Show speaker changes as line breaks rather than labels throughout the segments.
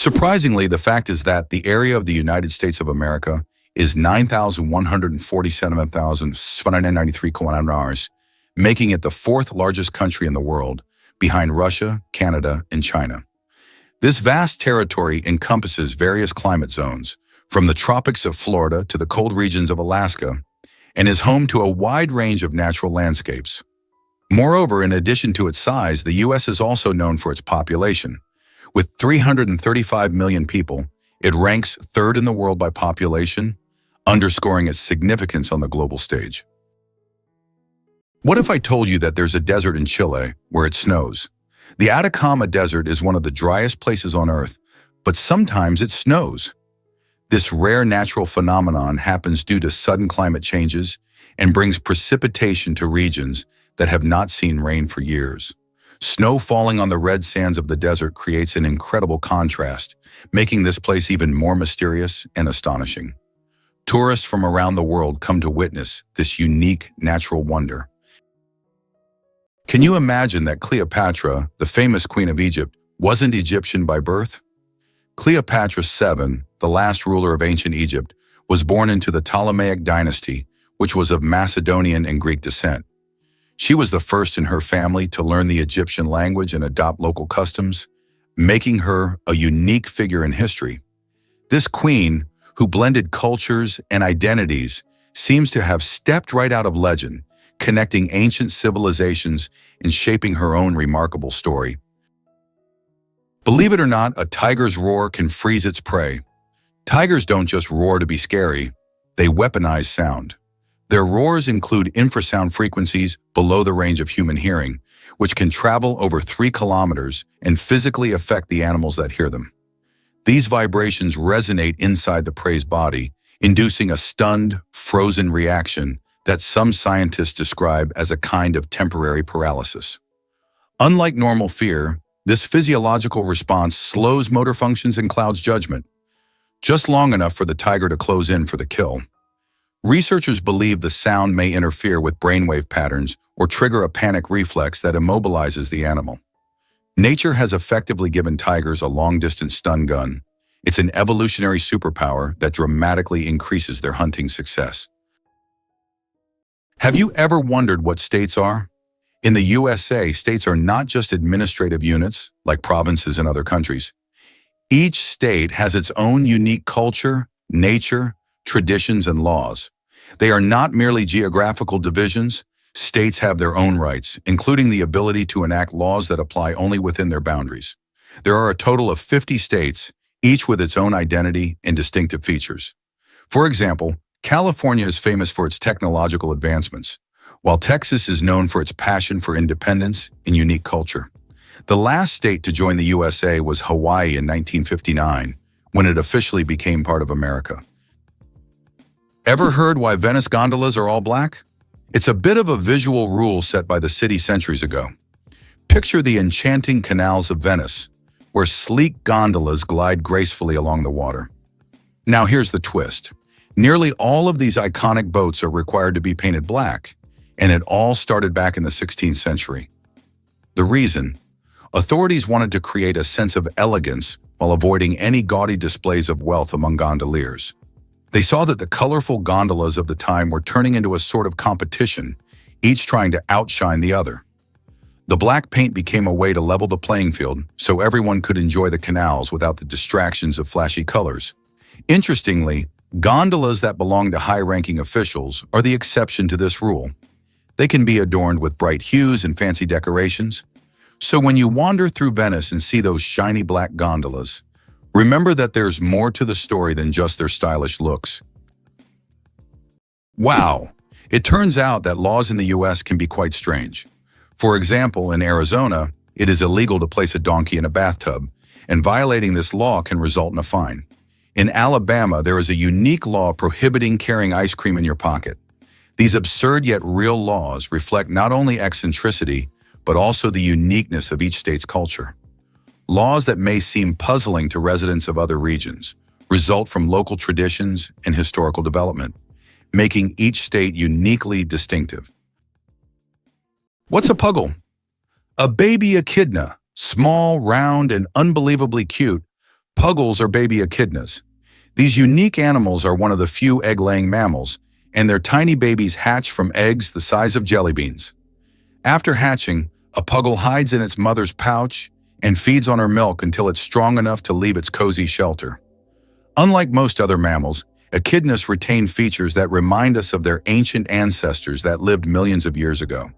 Surprisingly, the fact is that the area of the United States of America is 9,147,793 kilometers, making it the fourth largest country in the world, behind Russia, Canada, and China. This vast territory encompasses various climate zones, from the tropics of Florida to the cold regions of Alaska, and is home to a wide range of natural landscapes. Moreover, in addition to its size, the U.S. is also known for its population. With 335 million people, it ranks third in the world by population, underscoring its significance on the global stage. What if I told you that there's a desert in Chile where it snows? The Atacama Desert is one of the driest places on Earth, but sometimes it snows. This rare natural phenomenon happens due to sudden climate changes and brings precipitation to regions that have not seen rain for years. Snow falling on the red sands of the desert creates an incredible contrast, making this place even more mysterious and astonishing. Tourists from around the world come to witness this unique natural wonder. Can you imagine that Cleopatra, the famous queen of Egypt, wasn't Egyptian by birth? Cleopatra VII, the last ruler of ancient Egypt, was born into the Ptolemaic dynasty, which was of Macedonian and Greek descent. She was the first in her family to learn the Egyptian language and adopt local customs, making her a unique figure in history. This queen, who blended cultures and identities, seems to have stepped right out of legend, connecting ancient civilizations and shaping her own remarkable story. Believe it or not, a tiger's roar can freeze its prey. Tigers don't just roar to be scary, they weaponize sound. Their roars include infrasound frequencies below the range of human hearing, which can travel over 3 kilometers and physically affect the animals that hear them. These vibrations resonate inside the prey's body, inducing a stunned, frozen reaction that some scientists describe as a kind of temporary paralysis. Unlike normal fear, this physiological response slows motor functions and clouds judgment, just long enough for the tiger to close in for the kill. Researchers believe the sound may interfere with brainwave patterns or trigger a panic reflex that immobilizes the animal. Nature has effectively given tigers a long-distance stun gun. It's an evolutionary superpower that dramatically increases their hunting success. Have you ever wondered what states are? In the USA, states are not just administrative units, like provinces in other countries. Each state has its own unique culture, nature, traditions, and laws. They are not merely geographical divisions. States have their own rights, including the ability to enact laws that apply only within their boundaries. There are a total of 50 states, each with its own identity and distinctive features. For example, California is famous for its technological advancements, while Texas is known for its passion for independence and unique culture. The last state to join the USA was Hawaii in 1959, when it officially became part of America. Ever heard why Venice gondolas are all black? It's a bit of a visual rule set by the city centuries ago. Picture the enchanting canals of Venice, where sleek gondolas glide gracefully along the water. Now here's the twist. Nearly all of these iconic boats are required to be painted black, and it all started back in the 16th century. The reason? Authorities wanted to create a sense of elegance while avoiding any gaudy displays of wealth among gondoliers. They saw that the colorful gondolas of the time were turning into a sort of competition, each trying to outshine the other. The black paint became a way to level the playing field so everyone could enjoy the canals without the distractions of flashy colors. Interestingly, gondolas that belong to high-ranking officials are the exception to this rule. They can be adorned with bright hues and fancy decorations. So when you wander through Venice and see those shiny black gondolas, remember that there's more to the story than just their stylish looks. Wow! It turns out that laws in the US can be quite strange. For example, in Arizona, it is illegal to place a donkey in a bathtub, and violating this law can result in a fine. In Alabama, there is a unique law prohibiting carrying ice cream in your pocket. These absurd yet real laws reflect not only eccentricity, but also the uniqueness of each state's culture. Laws that may seem puzzling to residents of other regions result from local traditions and historical development, making each state uniquely distinctive. What's a puggle? A baby echidna, small, round, and unbelievably cute, Puggles are baby echidnas. These unique animals are one of the few egg-laying mammals, and their tiny babies hatch from eggs the size of jelly beans. After hatching, a puggle hides in its mother's pouch and feeds on her milk until it's strong enough to leave its cozy shelter. Unlike most other mammals, echidnas retain features that remind us of their ancient ancestors that lived millions of years ago.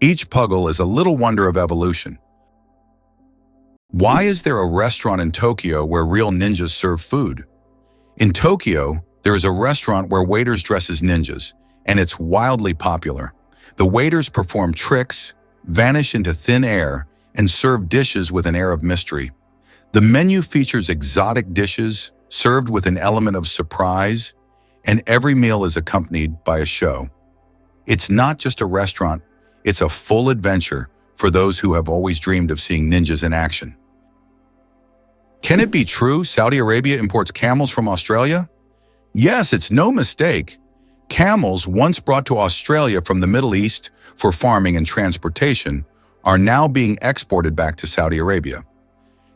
Each puggle is a little wonder of evolution. Why is there a restaurant in Tokyo where real ninjas serve food? In Tokyo, there is a restaurant where waiters dress as ninjas, and it's wildly popular. The waiters perform tricks, vanish into thin air, and serve dishes with an air of mystery. The menu features exotic dishes, served with an element of surprise, and every meal is accompanied by a show. It's not just a restaurant, it's a full adventure for those who have always dreamed of seeing ninjas in action. Can it be true Saudi Arabia imports camels from Australia? Yes, it's no mistake. Camels, once brought to Australia from the Middle East for farming and transportation, are now being exported back to Saudi Arabia.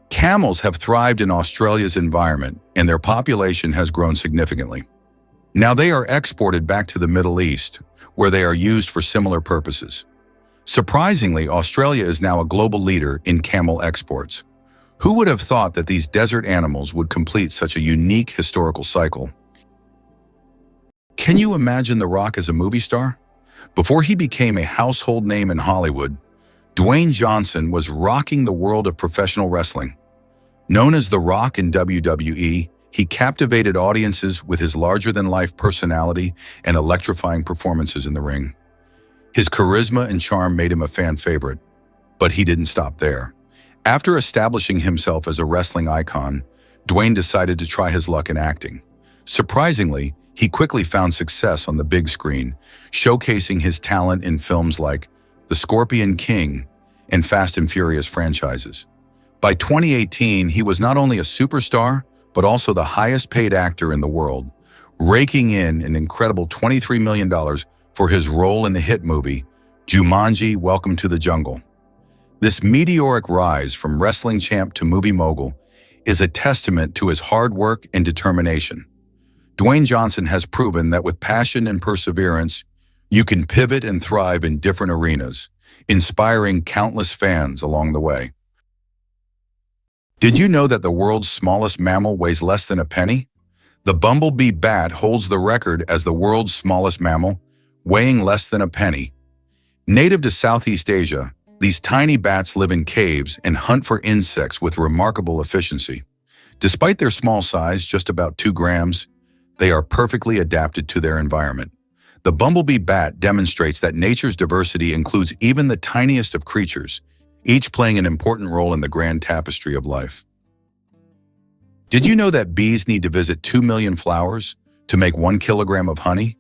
Camels have thrived in Australia's environment, and their population has grown significantly. Now they are exported back to the Middle East, where they are used for similar purposes. Surprisingly, Australia is now a global leader in camel exports. Who would have thought that these desert animals would complete such a unique historical cycle? Can you imagine The Rock as a movie star? Before he became a household name in Hollywood, Dwayne Johnson was rocking the world of professional wrestling. Known as The Rock in WWE, he captivated audiences with his larger-than-life personality and electrifying performances in the ring. His charisma and charm made him a fan favorite, but he didn't stop there. After establishing himself as a wrestling icon, Dwayne decided to try his luck in acting. Surprisingly, he quickly found success on the big screen, showcasing his talent in films like The Scorpion King and Fast and Furious franchises. By 2018, he was not only a superstar, but also the highest-paid actor in the world, raking in an incredible $23 million for his role in the hit movie, Jumanji: Welcome to the Jungle. This meteoric rise from wrestling champ to movie mogul is a testament to his hard work and determination. Dwayne Johnson has proven that with passion and perseverance, you can pivot and thrive in different arenas, inspiring countless fans along the way. Did you know that the world's smallest mammal weighs less than a penny? The bumblebee bat holds the record as the world's smallest mammal, weighing less than a penny. Native to Southeast Asia, these tiny bats live in caves and hunt for insects with remarkable efficiency. Despite their small size, just about 2 grams, they are perfectly adapted to their environment. The bumblebee bat demonstrates that nature's diversity includes even the tiniest of creatures, each playing an important role in the grand tapestry of life. Did you know that bees need to visit 2 million flowers to make 1 kilogram of honey?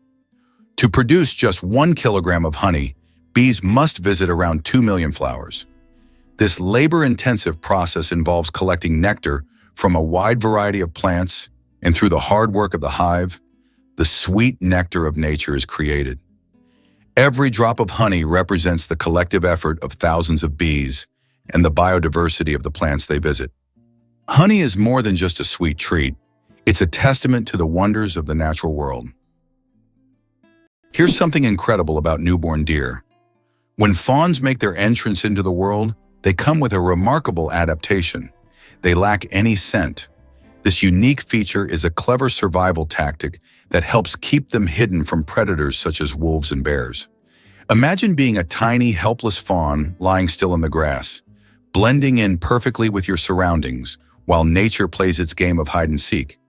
To produce just 1 kilogram of honey, bees must visit around 2 million flowers. This labor-intensive process involves collecting nectar from a wide variety of plants, and through the hard work of the hive, the sweet nectar of nature is created. Every drop of honey represents the collective effort of thousands of bees and the biodiversity of the plants they visit. Honey is more than just a sweet treat. It's a testament to the wonders of the natural world. Here's something incredible about newborn deer. When fawns make their entrance into the world, they come with a remarkable adaptation. They lack any scent. This unique feature is a clever survival tactic that helps keep them hidden from predators such as wolves and bears. Imagine being a tiny, helpless fawn lying still in the grass, blending in perfectly with your surroundings while nature plays its game of hide and seek.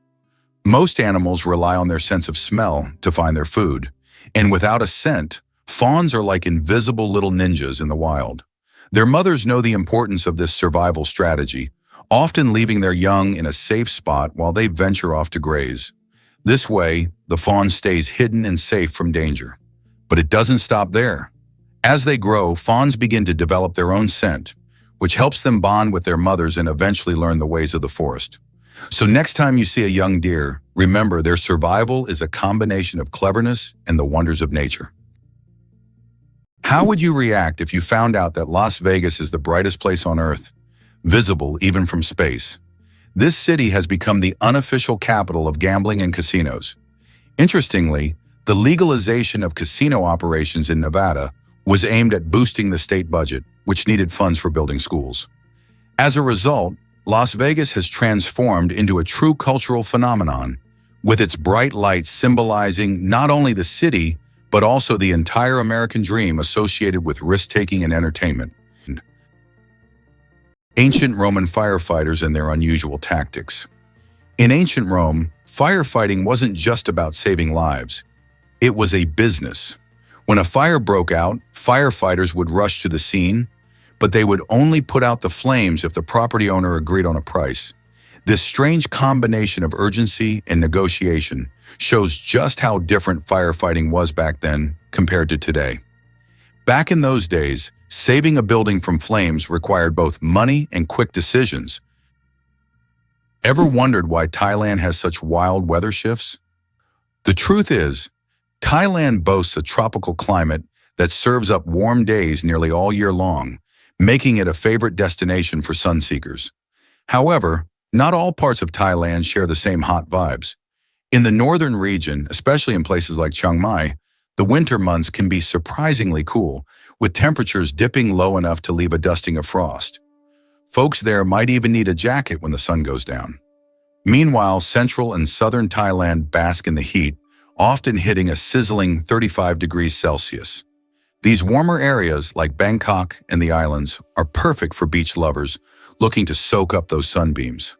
Most animals rely on their sense of smell to find their food, and without a scent, fawns are like invisible little ninjas in the wild. Their mothers know the importance of this survival strategy, often leaving their young in a safe spot while they venture off to graze. This way, the fawn stays hidden and safe from danger. But it doesn't stop there. As they grow, fawns begin to develop their own scent, which helps them bond with their mothers and eventually learn the ways of the forest. So next time you see a young deer, remember their survival is a combination of cleverness and the wonders of nature. How would you react if you found out that Las Vegas is the brightest place on Earth, visible even from space? This city has become the unofficial capital of gambling and casinos. Interestingly, the legalization of casino operations in Nevada was aimed at boosting the state budget, which needed funds for building schools. As a result, Las Vegas has transformed into a true cultural phenomenon, with its bright lights symbolizing not only the city, but also the entire American dream associated with risk-taking and entertainment. Ancient Roman firefighters and their unusual tactics. In ancient Rome, firefighting wasn't just about saving lives. It was a business. When a fire broke out, firefighters would rush to the scene, but they would only put out the flames if the property owner agreed on a price. This strange combination of urgency and negotiation shows just how different firefighting was back then compared to today. Back in those days, saving a building from flames required both money and quick decisions. Ever wondered why Thailand has such wild weather shifts? The truth is, Thailand boasts a tropical climate that serves up warm days nearly all year long, making it a favorite destination for sun-seekers. However, not all parts of Thailand share the same hot vibes. In the northern region, especially in places like Chiang Mai, the winter months can be surprisingly cool, with temperatures dipping low enough to leave a dusting of frost. Folks there might even need a jacket when the sun goes down. Meanwhile, central and southern Thailand bask in the heat, often hitting a sizzling 35 degrees Celsius. These warmer areas, like Bangkok and the islands, are perfect for beach lovers looking to soak up those sunbeams.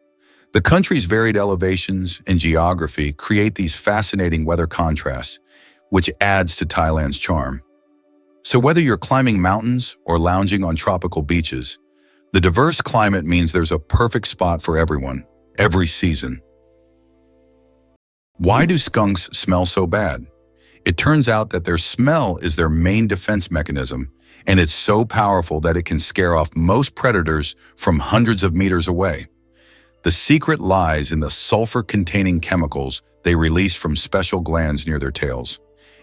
The country's varied elevations and geography create these fascinating weather contrasts, which adds to Thailand's charm. So whether you're climbing mountains or lounging on tropical beaches, the diverse climate means there's a perfect spot for everyone, every season. Why do skunks smell so bad? It turns out that their smell is their main defense mechanism, and it's so powerful that it can scare off most predators from hundreds of meters away. The secret lies in the sulfur-containing chemicals they release from special glands near their tails.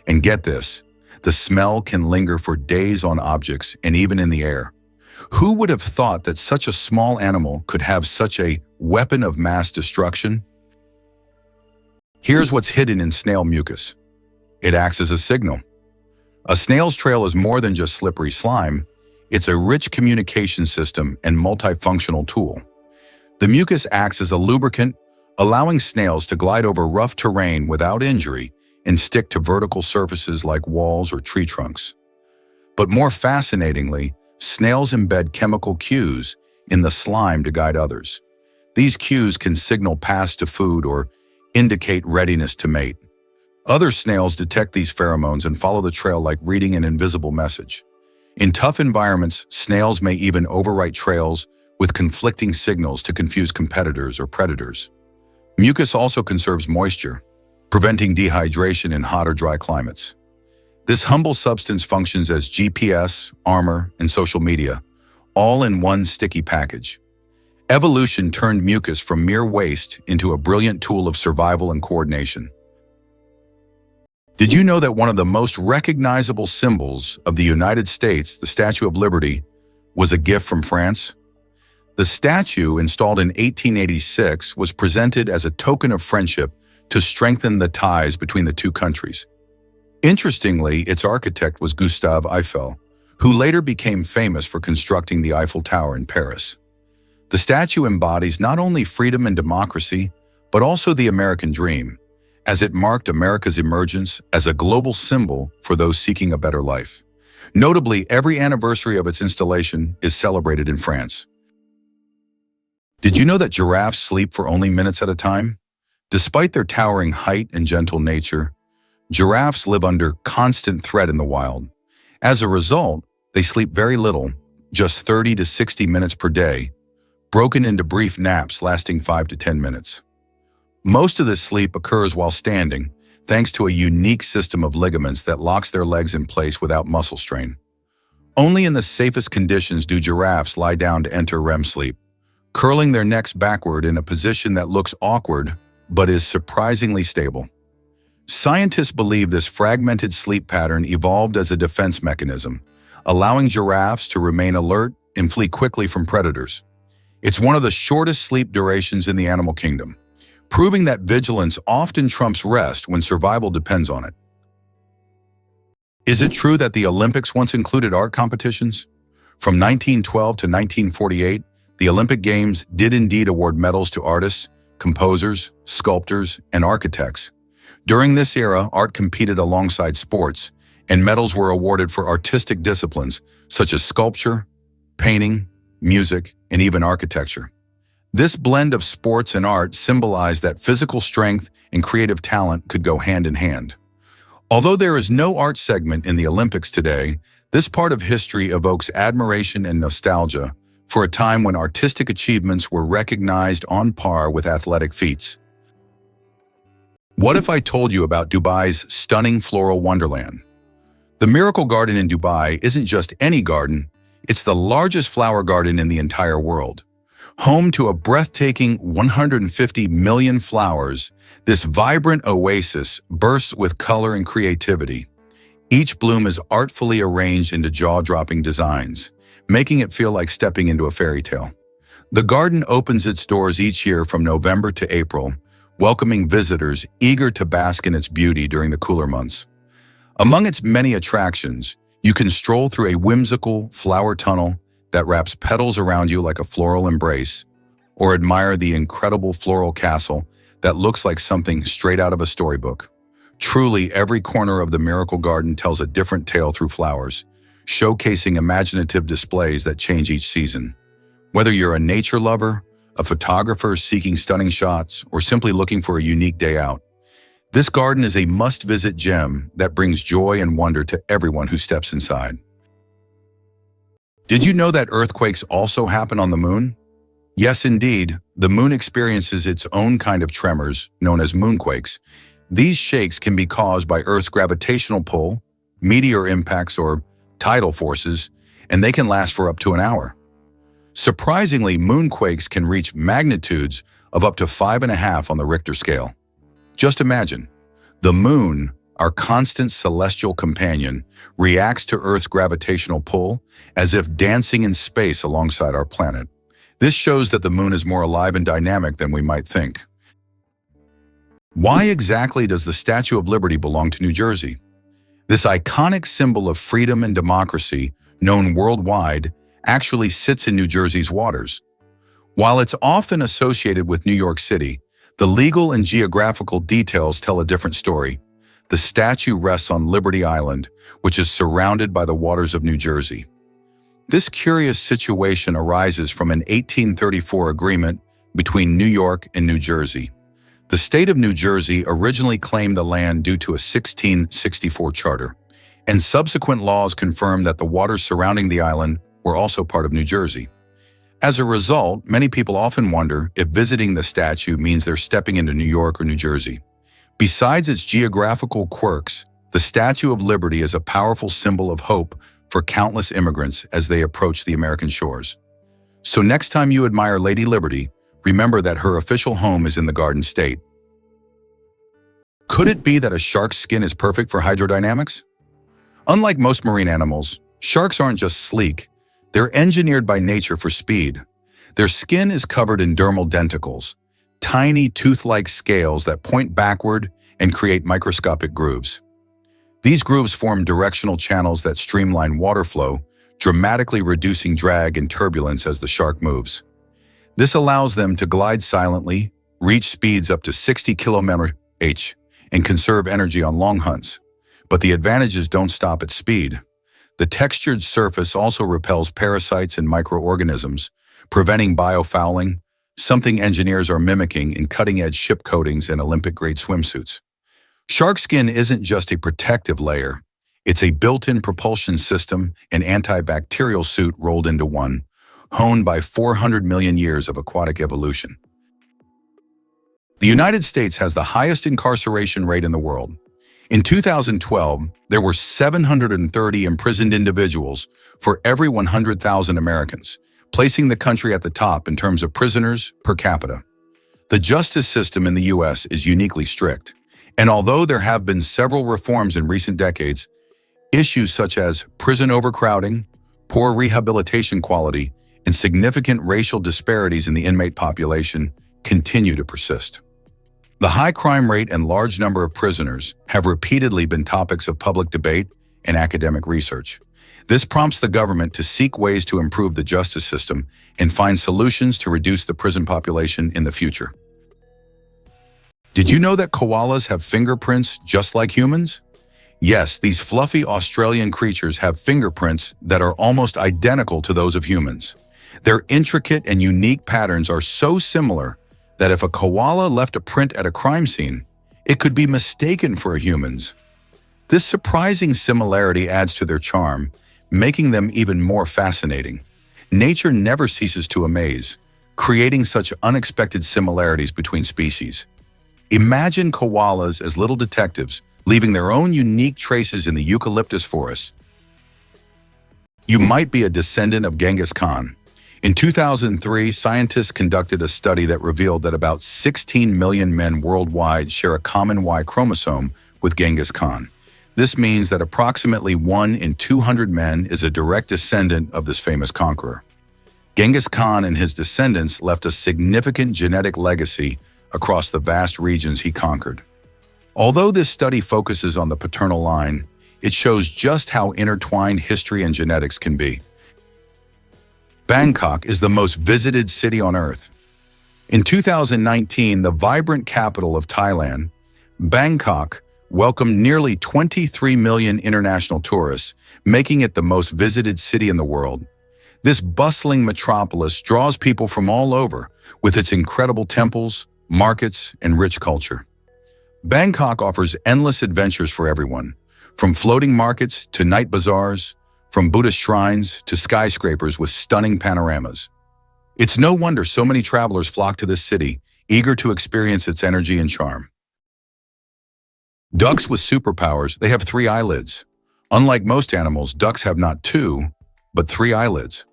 And get this, the smell can linger for days on objects and even in the air. Who would have thought that such a small animal could have such a weapon of mass destruction? Here's what's hidden in snail mucus. It acts as a signal. A snail's trail is more than just slippery slime. It's a rich communication system and multifunctional tool. The mucus acts as a lubricant, allowing snails to glide over rough terrain without injury and stick to vertical surfaces like walls or tree trunks. But more fascinatingly, snails embed chemical cues in the slime to guide others. These cues can signal paths to food or indicate readiness to mate. Other snails detect these pheromones and follow the trail like reading an invisible message. In tough environments, snails may even overwrite trails with conflicting signals to confuse competitors or predators. Mucus also conserves moisture, preventing dehydration in hot or dry climates. This humble substance functions as GPS, armor, and social media, all in one sticky package. Evolution turned mucus from mere waste into a brilliant tool of survival and coordination. Did you know that one of the most recognizable symbols of the United States, the Statue of Liberty, was a gift from France? The statue, installed in 1886, was presented as a token of friendship to strengthen the ties between the two countries. Interestingly, its architect was Gustave Eiffel, who later became famous for constructing the Eiffel Tower in Paris. The statue embodies not only freedom and democracy, but also the American dream, as it marked America's emergence as a global symbol for those seeking a better life. Notably, every anniversary of its installation is celebrated in France. Did you know that giraffes sleep for only minutes at a time? Despite their towering height and gentle nature, giraffes live under constant threat in the wild. As a result, they sleep very little, just 30 to 60 minutes per day, broken into brief naps lasting 5 to 10 minutes. Most of this sleep occurs while standing, thanks to a unique system of ligaments that locks their legs in place without muscle strain. Only in the safest conditions do giraffes lie down to enter REM sleep, curling their necks backward in a position that looks awkward but is surprisingly stable. Scientists believe this fragmented sleep pattern evolved as a defense mechanism, allowing giraffes to remain alert and flee quickly from predators. It's one of the shortest sleep durations in the animal kingdom, proving that vigilance often trumps rest when survival depends on it. Is it true that the Olympics once included art competitions? From 1912 to 1948, the Olympic Games did indeed award medals to artists, composers, sculptors, and architects. During this era, art competed alongside sports, and medals were awarded for artistic disciplines such as sculpture, painting, music, and even architecture. This blend of sports and art symbolized that physical strength and creative talent could go hand in hand. Although there is no art segment in the Olympics today, this part of history evokes admiration and nostalgia for a time when artistic achievements were recognized on par with athletic feats. What if I told you about Dubai's stunning floral wonderland? The Miracle Garden in Dubai isn't just any garden, it's the largest flower garden in the entire world. Home to a breathtaking 150 million flowers, this vibrant oasis bursts with color and creativity. Each bloom is artfully arranged into jaw-dropping designs, making it feel like stepping into a fairy tale. The garden opens its doors each year from November to April, welcoming visitors eager to bask in its beauty during the cooler months. Among its many attractions, you can stroll through a whimsical flower tunnel that wraps petals around you like a floral embrace, or admire the incredible floral castle that looks like something straight out of a storybook. Truly, every corner of the Miracle Garden tells a different tale through flowers, showcasing imaginative displays that change each season. Whether you're a nature lover, a photographer seeking stunning shots, or simply looking for a unique day out, this garden is a must-visit gem that brings joy and wonder to everyone who steps inside. Did you know that earthquakes also happen on the moon? Yes, indeed. The moon experiences its own kind of tremors, known as moonquakes. These shakes can be caused by Earth's gravitational pull, meteor impacts, or tidal forces, and they can last for up to an hour. Surprisingly, moonquakes can reach magnitudes of up to 5.5 on the Richter scale. Just imagine, the moon, our constant celestial companion, reacts to Earth's gravitational pull as if dancing in space alongside our planet. This shows that the moon is more alive and dynamic than we might think. Why exactly does the Statue of Liberty belong to New Jersey? This iconic symbol of freedom and democracy, known worldwide, actually sits in New Jersey's waters. While it's often associated with New York City, the legal and geographical details tell a different story. The statue rests on Liberty Island, which is surrounded by the waters of New Jersey. This curious situation arises from an 1834 agreement between New York and New Jersey. The state of New Jersey originally claimed the land due to a 1664 charter, and subsequent laws confirmed that the waters surrounding the island were also part of New Jersey. As a result, many people often wonder if visiting the statue means they're stepping into New York or New Jersey. Besides its geographical quirks, the Statue of Liberty is a powerful symbol of hope for countless immigrants as they approach the American shores. So next time you admire Lady Liberty, remember that her official home is in the Garden State. Could it be that a shark's skin is perfect for hydrodynamics? Unlike most marine animals, sharks aren't just sleek, they're engineered by nature for speed. Their skin is covered in dermal denticles, tiny tooth-like scales that point backward and create microscopic grooves. These grooves form directional channels that streamline water flow, dramatically reducing drag and turbulence as the shark moves. This allows them to glide silently, reach speeds up to 60 km/h, and conserve energy on long hunts. But the advantages don't stop at speed. The textured surface also repels parasites and microorganisms, preventing biofouling, something engineers are mimicking in cutting-edge ship coatings and Olympic-grade swimsuits. Shark skin isn't just a protective layer. It's a built-in propulsion system and antibacterial suit rolled into one, honed by 400 million years of aquatic evolution. The United States has the highest incarceration rate in the world. In 2012, there were 730 imprisoned individuals for every 100,000 Americans, placing the country at the top in terms of prisoners per capita. The justice system in the U.S. is uniquely strict, and although there have been several reforms in recent decades, issues such as prison overcrowding, poor rehabilitation quality, and significant racial disparities in the inmate population continue to persist. The high crime rate and large number of prisoners have repeatedly been topics of public debate and academic research. This prompts the government to seek ways to improve the justice system and find solutions to reduce the prison population in the future. Did you know that koalas have fingerprints just like humans? Yes, these fluffy Australian creatures have fingerprints that are almost identical to those of humans. Their intricate and unique patterns are so similar that if a koala left a print at a crime scene, it could be mistaken for a human's. This surprising similarity adds to their charm, making them even more fascinating. Nature never ceases to amaze, creating such unexpected similarities between species. Imagine koalas as little detectives, leaving their own unique traces in the eucalyptus forest. You might be a descendant of Genghis Khan. In 2003, scientists conducted a study that revealed that about 16 million men worldwide share a common Y chromosome with Genghis Khan. This means that approximately 1 in 200 men is a direct descendant of this famous conqueror. Genghis Khan and his descendants left a significant genetic legacy across the vast regions he conquered. Although this study focuses on the paternal line, it shows just how intertwined history and genetics can be. Bangkok is the most visited city on Earth. In 2019, the vibrant capital of Thailand, Bangkok, welcomed nearly 23 million international tourists, making it the most visited city in the world. This bustling metropolis draws people from all over, with its incredible temples, markets, and rich culture. Bangkok offers endless adventures for everyone, from floating markets to night bazaars, from Buddhist shrines to skyscrapers with stunning panoramas. It's no wonder so many travelers flock to this city, eager to experience its energy and charm. Ducks with superpowers, they have 3 eyelids. Unlike most animals, ducks have not 2, but 3 eyelids.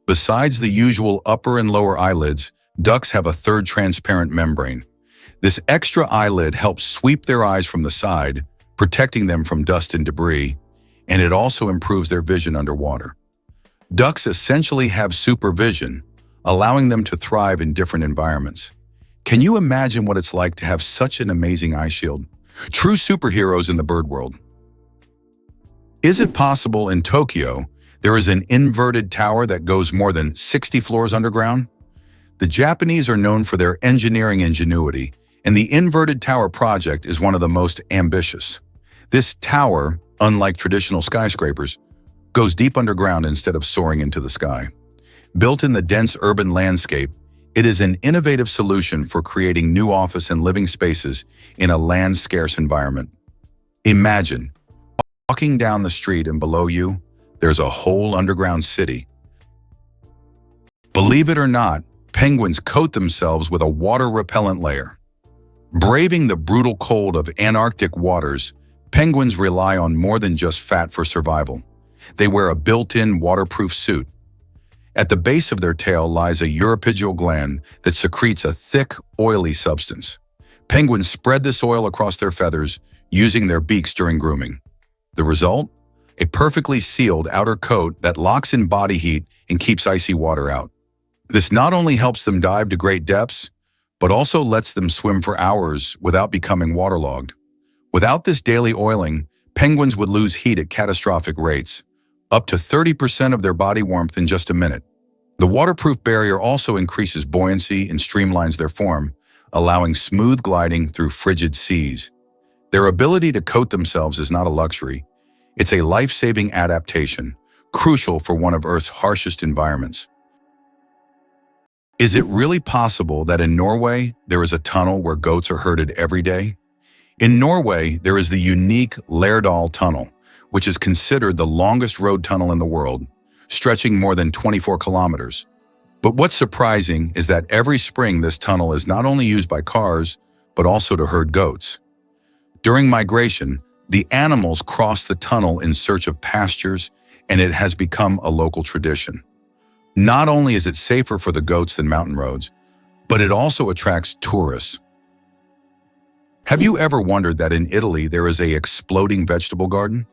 Besides the usual upper and lower eyelids, ducks have a third transparent membrane. This extra eyelid helps sweep their eyes from the side, protecting them from dust and debris, and it also improves their vision underwater. Ducks essentially have supervision, allowing them to thrive in different environments. Can you imagine what it's like to have such an amazing eye shield? True superheroes in the bird world. Is it possible in Tokyo there is an inverted tower that goes more than 60 floors underground? The Japanese are known for their engineering ingenuity, and the inverted tower project is one of the most ambitious. This tower, unlike traditional skyscrapers, goes deep underground instead of soaring into the sky. Built in the dense urban landscape, it is an innovative solution for creating new office and living spaces in a land-scarce environment. Imagine walking down the street and below you, there's a whole underground city. Believe it or not, penguins coat themselves with a water-repellent layer. Braving the brutal cold of Antarctic waters, penguins rely on more than just fat for survival. They wear a built-in waterproof suit. At the base of their tail lies a uripygial gland that secretes a thick, oily substance. Penguins spread this oil across their feathers, using their beaks during grooming. The result? A perfectly sealed outer coat that locks in body heat and keeps icy water out. This not only helps them dive to great depths, but also lets them swim for hours without becoming waterlogged. Without this daily oiling, penguins would lose heat at catastrophic rates, up to 30% of their body warmth in just a minute. The waterproof barrier also increases buoyancy and streamlines their form, allowing smooth gliding through frigid seas. Their ability to coat themselves is not a luxury. It's a life-saving adaptation, crucial for one of Earth's harshest environments. Is it really possible that in Norway, there is a tunnel where goats are herded every day? In Norway, there is the unique Lærdal Tunnel, which is considered the longest road tunnel in the world, stretching more than 24 kilometers. But what's surprising is that every spring this tunnel is not only used by cars, but also to herd goats. During migration, the animals cross the tunnel in search of pastures, and it has become a local tradition. Not only is it safer for the goats than mountain roads, but it also attracts tourists. Have you ever wondered that in Italy there is an exploding vegetable garden?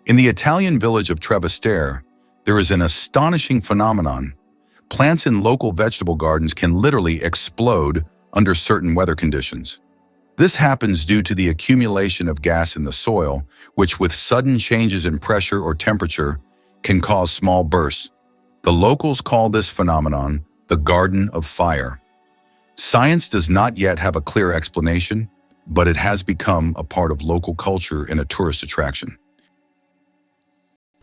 In the Italian village of Trevestare, there is an astonishing phenomenon. Plants in local vegetable gardens can literally explode under certain weather conditions. This happens due to the accumulation of gas in the soil, which with sudden changes in pressure or temperature can cause small bursts. The locals call this phenomenon the Garden of Fire. Science does not yet have a clear explanation, but it has become a part of local culture and a tourist attraction.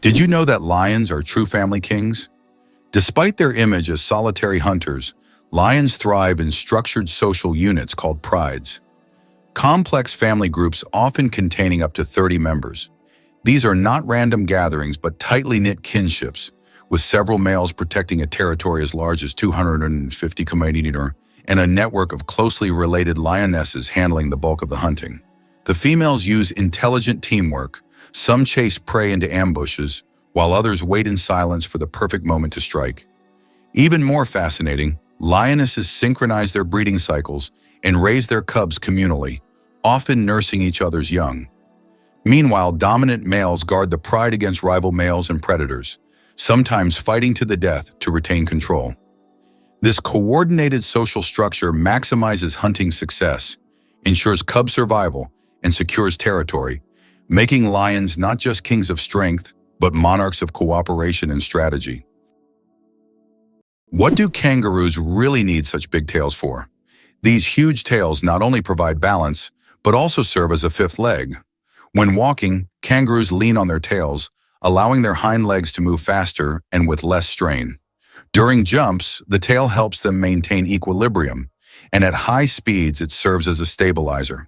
Did you know that lions are true family kings? Despite their image as solitary hunters, lions thrive in structured social units called prides. Complex family groups often containing up to 30 members. These are not random gatherings but tightly knit kinships, with several males protecting a territory as large as 250 km and a network of closely related lionesses handling the bulk of the hunting. The females use intelligent teamwork. Some chase prey into ambushes, while others wait in silence for the perfect moment to strike. Even more fascinating, lionesses synchronize their breeding cycles and raise their cubs communally, often nursing each other's young. Meanwhile, dominant males guard the pride against rival males and predators, sometimes fighting to the death to retain control. This coordinated social structure maximizes hunting success, ensures cub survival, and secures territory, making lions not just kings of strength, but monarchs of cooperation and strategy. What do kangaroos really need such big tails for? These huge tails not only provide balance, but also serve as a fifth leg. When walking, kangaroos lean on their tails, allowing their hind legs to move faster and with less strain. During jumps, the tail helps them maintain equilibrium, and at high speeds it serves as a stabilizer.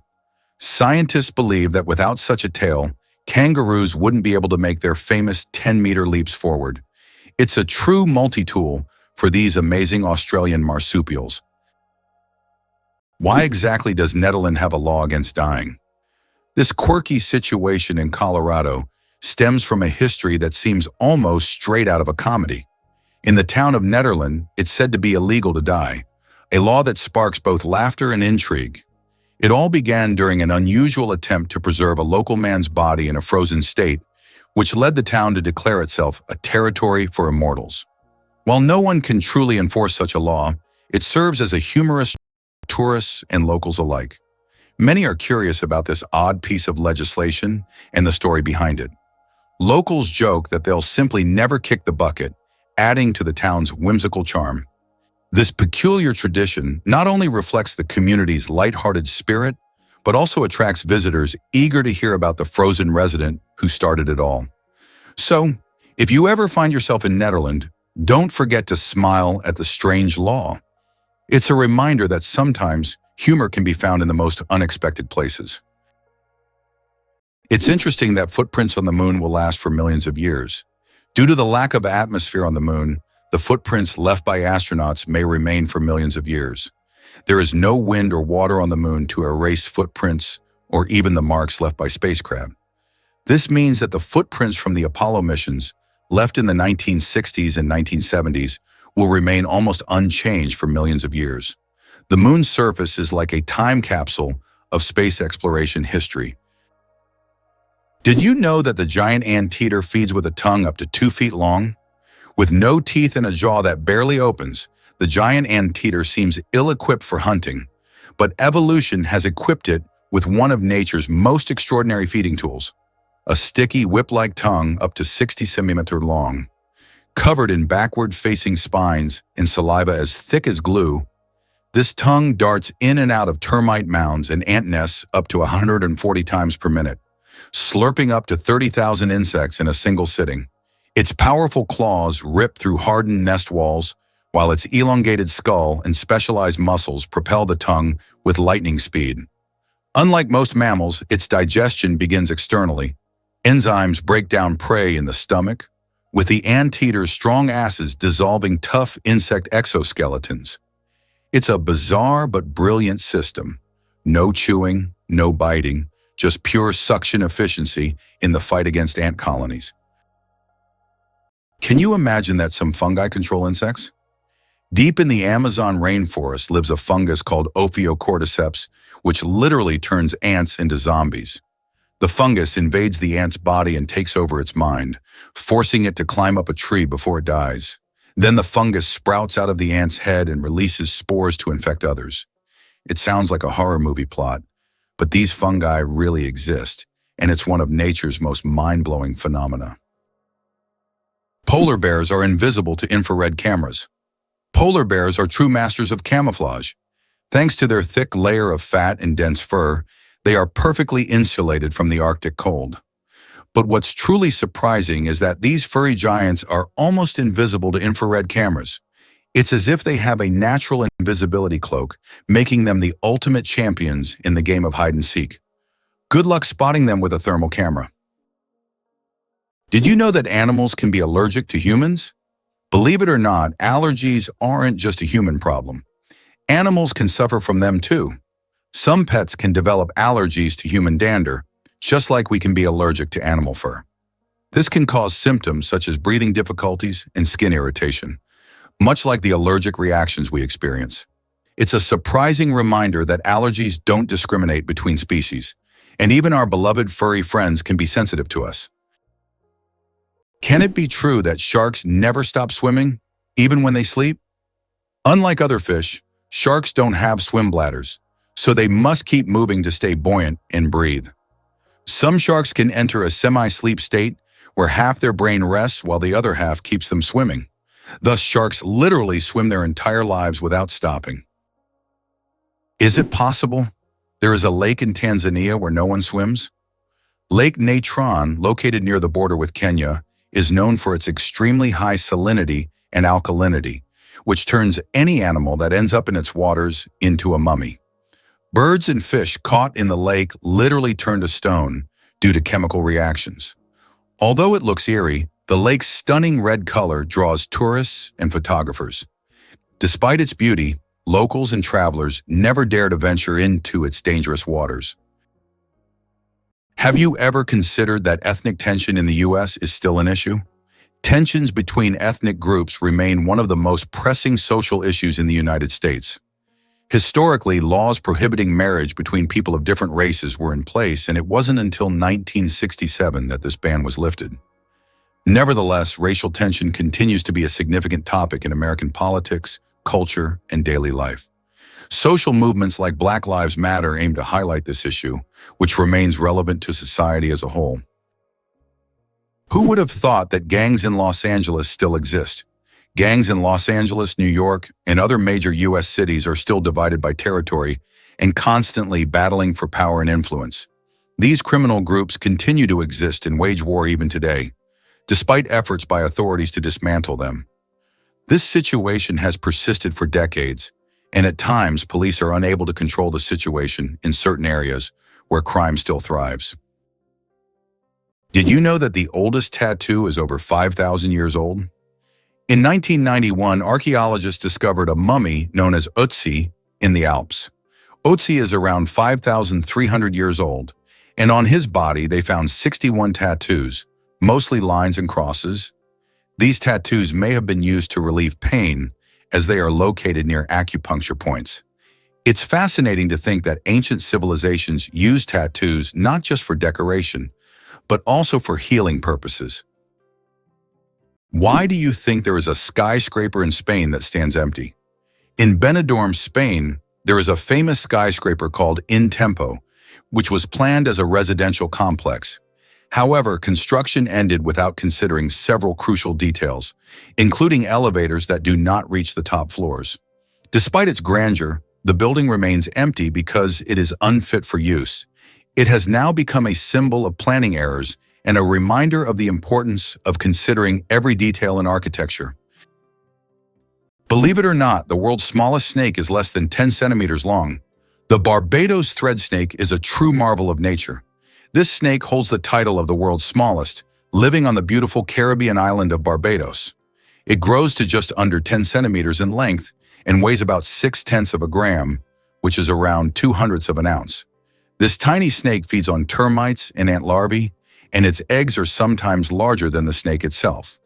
Scientists believe that without such a tail, kangaroos wouldn't be able to make their famous 10-meter leaps forward. It's a true multi-tool for these amazing Australian marsupials. Why exactly does Nederland have a law against dying? This quirky situation in Colorado stems from a history that seems almost straight out of a comedy. In the town of Nederland, it's said to be illegal to die, a law that sparks both laughter and intrigue. It all began during an unusual attempt to preserve a local man's body in a frozen state, which led the town to declare itself a territory for immortals. While no one can truly enforce such a law, it serves as a humorous tourists and locals alike. Many are curious about this odd piece of legislation and the story behind it. Locals joke that they'll simply never kick the bucket, adding to the town's whimsical charm. This peculiar tradition not only reflects the community's lighthearted spirit, but also attracts visitors eager to hear about the frozen resident who started it all. So, if you ever find yourself in Nederland, don't forget to smile at the strange law. It's a reminder that sometimes humor can be found in the most unexpected places. It's interesting that footprints on the moon will last for millions of years. Due to the lack of atmosphere on the moon, the footprints left by astronauts may remain for millions of years. There is no wind or water on the moon to erase footprints or even the marks left by spacecraft. This means that the footprints from the Apollo missions, left in the 1960s and 1970s, will remain almost unchanged for millions of years. The moon's surface is like a time capsule of space exploration history. Did you know that the giant anteater feeds with a tongue up to 2 feet long? With no teeth and a jaw that barely opens, the giant anteater seems ill-equipped for hunting, but evolution has equipped it with one of nature's most extraordinary feeding tools, a sticky whip-like tongue up to 60 centimeters long. Covered in backward-facing spines and saliva as thick as glue, this tongue darts in and out of termite mounds and ant nests up to 140 times per minute, slurping up to 30,000 insects in a single sitting. Its powerful claws rip through hardened nest walls, while its elongated skull and specialized muscles propel the tongue with lightning speed. Unlike most mammals, its digestion begins externally. Enzymes break down prey in the stomach, with the anteater's strong acids dissolving tough insect exoskeletons. It's a bizarre but brilliant system. No chewing, no biting, just pure suction efficiency in the fight against ant colonies. Can you imagine that some fungi control insects? Deep in the Amazon rainforest lives a fungus called Ophiocordyceps, which literally turns ants into zombies. The fungus invades the ant's body and takes over its mind, forcing it to climb up a tree before it dies. Then the fungus sprouts out of the ant's head and releases spores to infect others. It sounds like a horror movie plot, but these fungi really exist, and it's one of nature's most mind-blowing phenomena. Polar bears are invisible to infrared cameras. Polar bears are true masters of camouflage. Thanks to their thick layer of fat and dense fur, they are perfectly insulated from the Arctic cold. But what's truly surprising is that these furry giants are almost invisible to infrared cameras. It's as if they have a natural invisibility cloak, making them the ultimate champions in the game of hide and seek. Good luck spotting them with a thermal camera. Did you know that animals can be allergic to humans? Believe it or not, allergies aren't just a human problem. Animals can suffer from them too. Some pets can develop allergies to human dander, just like we can be allergic to animal fur. This can cause symptoms such as breathing difficulties and skin irritation, much like the allergic reactions we experience. It's a surprising reminder that allergies don't discriminate between species, and even our beloved furry friends can be sensitive to us. Can it be true that sharks never stop swimming, even when they sleep? Unlike other fish, sharks don't have swim bladders, so they must keep moving to stay buoyant and breathe. Some sharks can enter a semi-sleep state where half their brain rests while the other half keeps them swimming. Thus, sharks literally swim their entire lives without stopping. Is it possible there is a lake in Tanzania where no one swims? Lake Natron, located near the border with Kenya, is known for its extremely high salinity and alkalinity, which turns any animal that ends up in its waters into a mummy. Birds and fish caught in the lake literally turn to stone due to chemical reactions. Although it looks eerie, the lake's stunning red color draws tourists and photographers. Despite its beauty, locals and travelers never dare to venture into its dangerous waters. Have you ever considered that ethnic tension in the U.S. is still an issue? Tensions between ethnic groups remain one of the most pressing social issues in the United States. Historically, laws prohibiting marriage between people of different races were in place, and it wasn't until 1967 that this ban was lifted. Nevertheless, racial tension continues to be a significant topic in American politics, culture, and daily life. Social movements like Black Lives Matter aim to highlight this issue, which remains relevant to society as a whole. Who would have thought that gangs in Los Angeles still exist? Gangs in Los Angeles, New York, and other major U.S. cities are still divided by territory and constantly battling for power and influence. These criminal groups continue to exist and wage war even today, despite efforts by authorities to dismantle them. This situation has persisted for decades, and at times police are unable to control the situation in certain areas where crime still thrives. Did you know that the oldest tattoo is over 5,000 years old? In 1991, archaeologists discovered a mummy known as Ötzi in the Alps. Ötzi is around 5,300 years old, and on his body they found 61 tattoos, mostly lines and crosses. These tattoos may have been used to relieve pain, as they are located near acupuncture points. It's fascinating to think that ancient civilizations used tattoos not just for decoration, but also for healing purposes. Why do you think there is a skyscraper in Spain that stands empty? In Benidorm, Spain, there is a famous skyscraper called In Tempo, which was planned as a residential complex. However, construction ended without considering several crucial details, including elevators that do not reach the top floors. Despite its grandeur, the building remains empty because it is unfit for use. It has now become a symbol of planning errors and a reminder of the importance of considering every detail in architecture. Believe it or not, the world's smallest snake is less than 10 centimeters long. The Barbados thread snake is a true marvel of nature. This snake holds the title of the world's smallest, living on the beautiful Caribbean island of Barbados. It grows to just under 10 centimeters in length and weighs about 0.6 of a gram, which is around 0.02 of an ounce. This tiny snake feeds on termites and ant larvae, and its eggs are sometimes larger than the snake itself.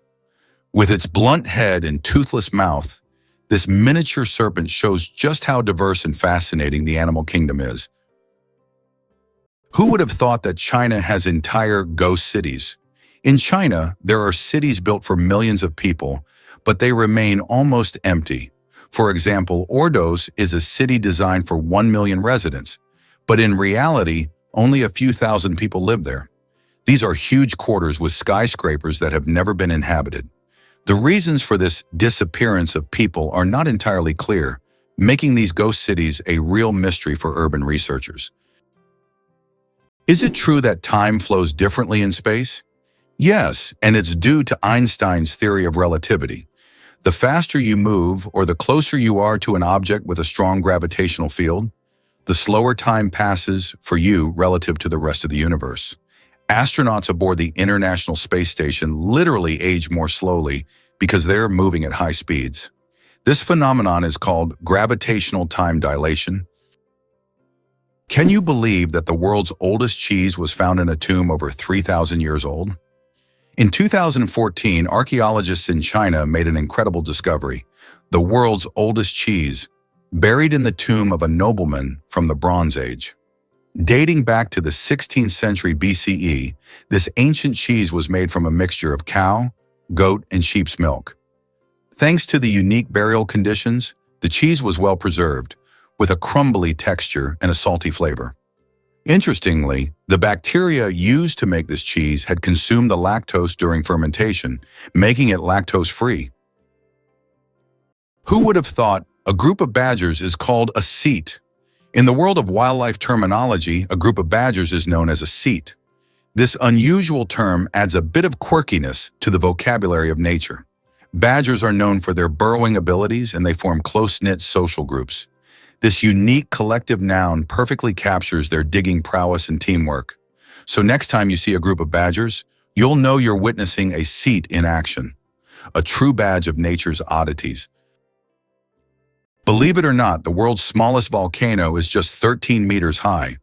With its blunt head and toothless mouth, this miniature serpent shows just how diverse and fascinating the animal kingdom is. Who would have thought that China has entire ghost cities? In China, there are cities built for millions of people, but they remain almost empty. For example, Ordos is a city designed for 1 million residents, but in reality, only a few thousand people live there. These are huge quarters with skyscrapers that have never been inhabited. The reasons for this disappearance of people are not entirely clear, making these ghost cities a real mystery for urban researchers. Is it true that time flows differently in space? Yes, and it's due to Einstein's theory of relativity. The faster you move or the closer you are to an object with a strong gravitational field, the slower time passes for you relative to the rest of the universe. Astronauts aboard the International Space Station literally age more slowly because they're moving at high speeds. This phenomenon is called gravitational time dilation. Can you believe that the world's oldest cheese was found in a tomb over 3,000 years old? In 2014, archaeologists in China made an incredible discovery: the world's oldest cheese, buried in the tomb of a nobleman from the Bronze Age. Dating back to the 16th century BCE, this ancient cheese was made from a mixture of cow, goat, and sheep's milk. Thanks to the unique burial conditions, the cheese was well preserved, with a crumbly texture and a salty flavor. Interestingly, the bacteria used to make this cheese had consumed the lactose during fermentation, making it lactose-free. Who would have thought a group of badgers is called a ceat? In the world of wildlife terminology, a group of badgers is known as a ceat. This unusual term adds a bit of quirkiness to the vocabulary of nature. Badgers are known for their burrowing abilities, and they form close-knit social groups. This unique collective noun perfectly captures their digging prowess and teamwork. So next time you see a group of badgers, you'll know you're witnessing a ceat in action, a true badge of nature's oddities. Believe it or not, the world's smallest volcano is just 13 meters high.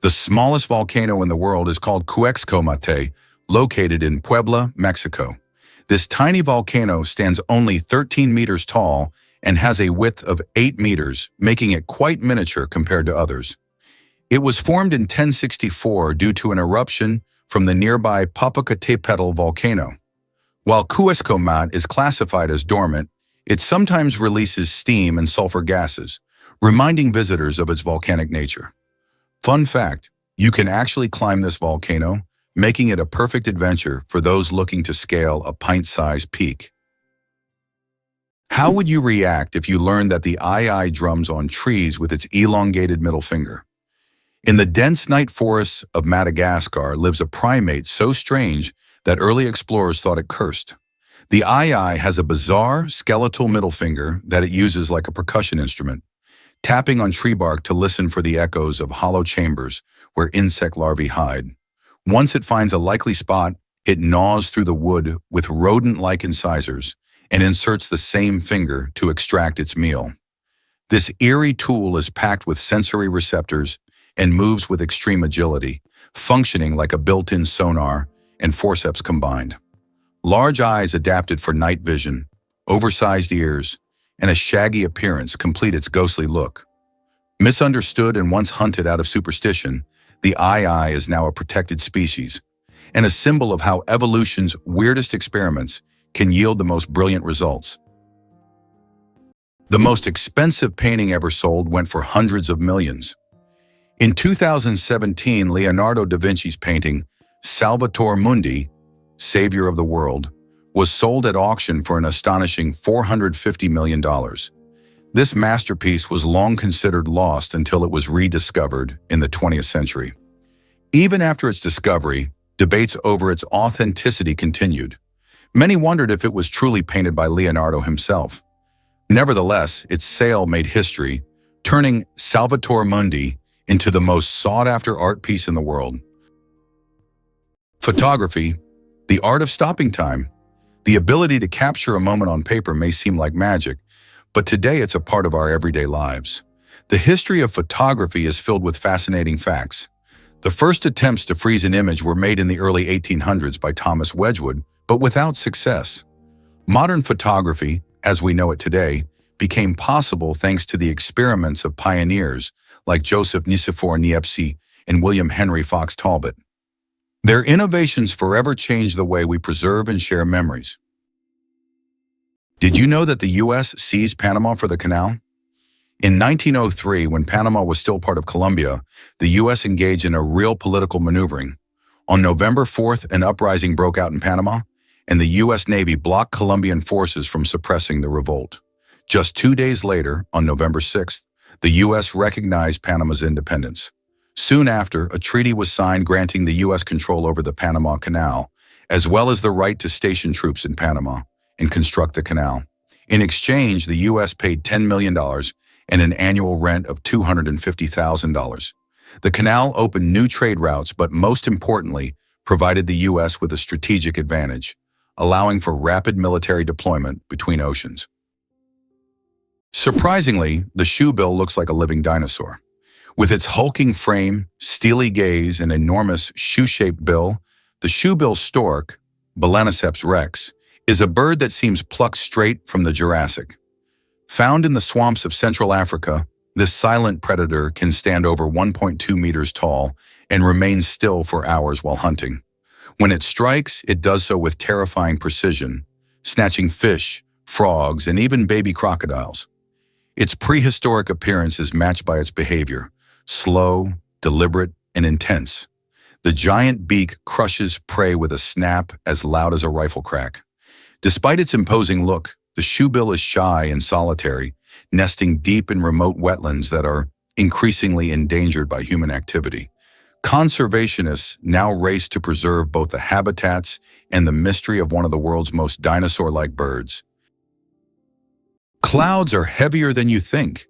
The smallest volcano in the world is called Cuexcomate, located in Puebla, Mexico. This tiny volcano stands only 13 meters tall and has a width of 8 meters, making it quite miniature compared to others. It was formed in 1064 due to an eruption from the nearby Popocatépetl volcano. While Cuexcomate is classified as dormant, it sometimes releases steam and sulfur gases, reminding visitors of its volcanic nature. Fun fact, you can actually climb this volcano, making it a perfect adventure for those looking to scale a pint-sized peak. How would you react if you learned that the eye drums on trees with its elongated middle finger? In the dense night forests of Madagascar lives a primate so strange that early explorers thought it cursed. The eye has a bizarre skeletal middle finger that it uses like a percussion instrument, tapping on tree bark to listen for the echoes of hollow chambers where insect larvae hide. Once it finds a likely spot, it gnaws through the wood with rodent-like incisors and inserts the same finger to extract its meal. This eerie tool is packed with sensory receptors and moves with extreme agility, functioning like a built-in sonar and forceps combined. Large eyes adapted for night vision, oversized ears, and a shaggy appearance complete its ghostly look. Misunderstood and once hunted out of superstition, the eye is now a protected species and a symbol of how evolution's weirdest experiments can yield the most brilliant results. The most expensive painting ever sold went for hundreds of millions. In 2017, Leonardo da Vinci's painting, Salvator Mundi, Savior of the World, was sold at auction for an astonishing $450 million. This masterpiece was long considered lost until it was rediscovered in the 20th century. Even after its discovery, debates over its authenticity continued. Many wondered if it was truly painted by Leonardo himself. Nevertheless, its sale made history, turning Salvator Mundi into the most sought-after art piece in the world. Photography, the art of stopping time. The ability to capture a moment on paper may seem like magic, but today it's a part of our everyday lives. The history of photography is filled with fascinating facts. The first attempts to freeze an image were made in the early 1800s by Thomas Wedgwood, but without success. Modern photography, as we know it today, became possible thanks to the experiments of pioneers like Joseph Nicephore Niepce and William Henry Fox Talbot. Their innovations forever changed the way we preserve and share memories. Did you know that the U.S. seized Panama for the canal? In 1903, when Panama was still part of Colombia, the U.S. engaged in a real political maneuvering. On November 4th, an uprising broke out in Panama, and the U.S. Navy blocked Colombian forces from suppressing the revolt. Just 2 days later, on November 6th, the U.S. recognized Panama's independence. Soon after, a treaty was signed granting the U.S. control over the Panama Canal, as well as the right to station troops in Panama and construct the canal. In exchange, the U.S. paid $10 million and an annual rent of $250,000. The canal opened new trade routes, but most importantly, provided the U.S. with a strategic advantage, allowing for rapid military deployment between oceans. Surprisingly, the shoebill looks like a living dinosaur. With its hulking frame, steely gaze, and enormous shoe-shaped bill, the shoebill stork, Balaniceps rex, is a bird that seems plucked straight from the Jurassic. Found in the swamps of Central Africa, this silent predator can stand over 1.2 meters tall and remain still for hours while hunting. When it strikes, it does so with terrifying precision, snatching fish, frogs, and even baby crocodiles. Its prehistoric appearance is matched by its behavior, slow, deliberate, and intense. The giant beak crushes prey with a snap as loud as a rifle crack. Despite its imposing look, the shoebill is shy and solitary, nesting deep in remote wetlands that are increasingly endangered by human activity. Conservationists now race to preserve both the habitats and the mystery of one of the world's most dinosaur-like birds. Clouds are heavier than you think.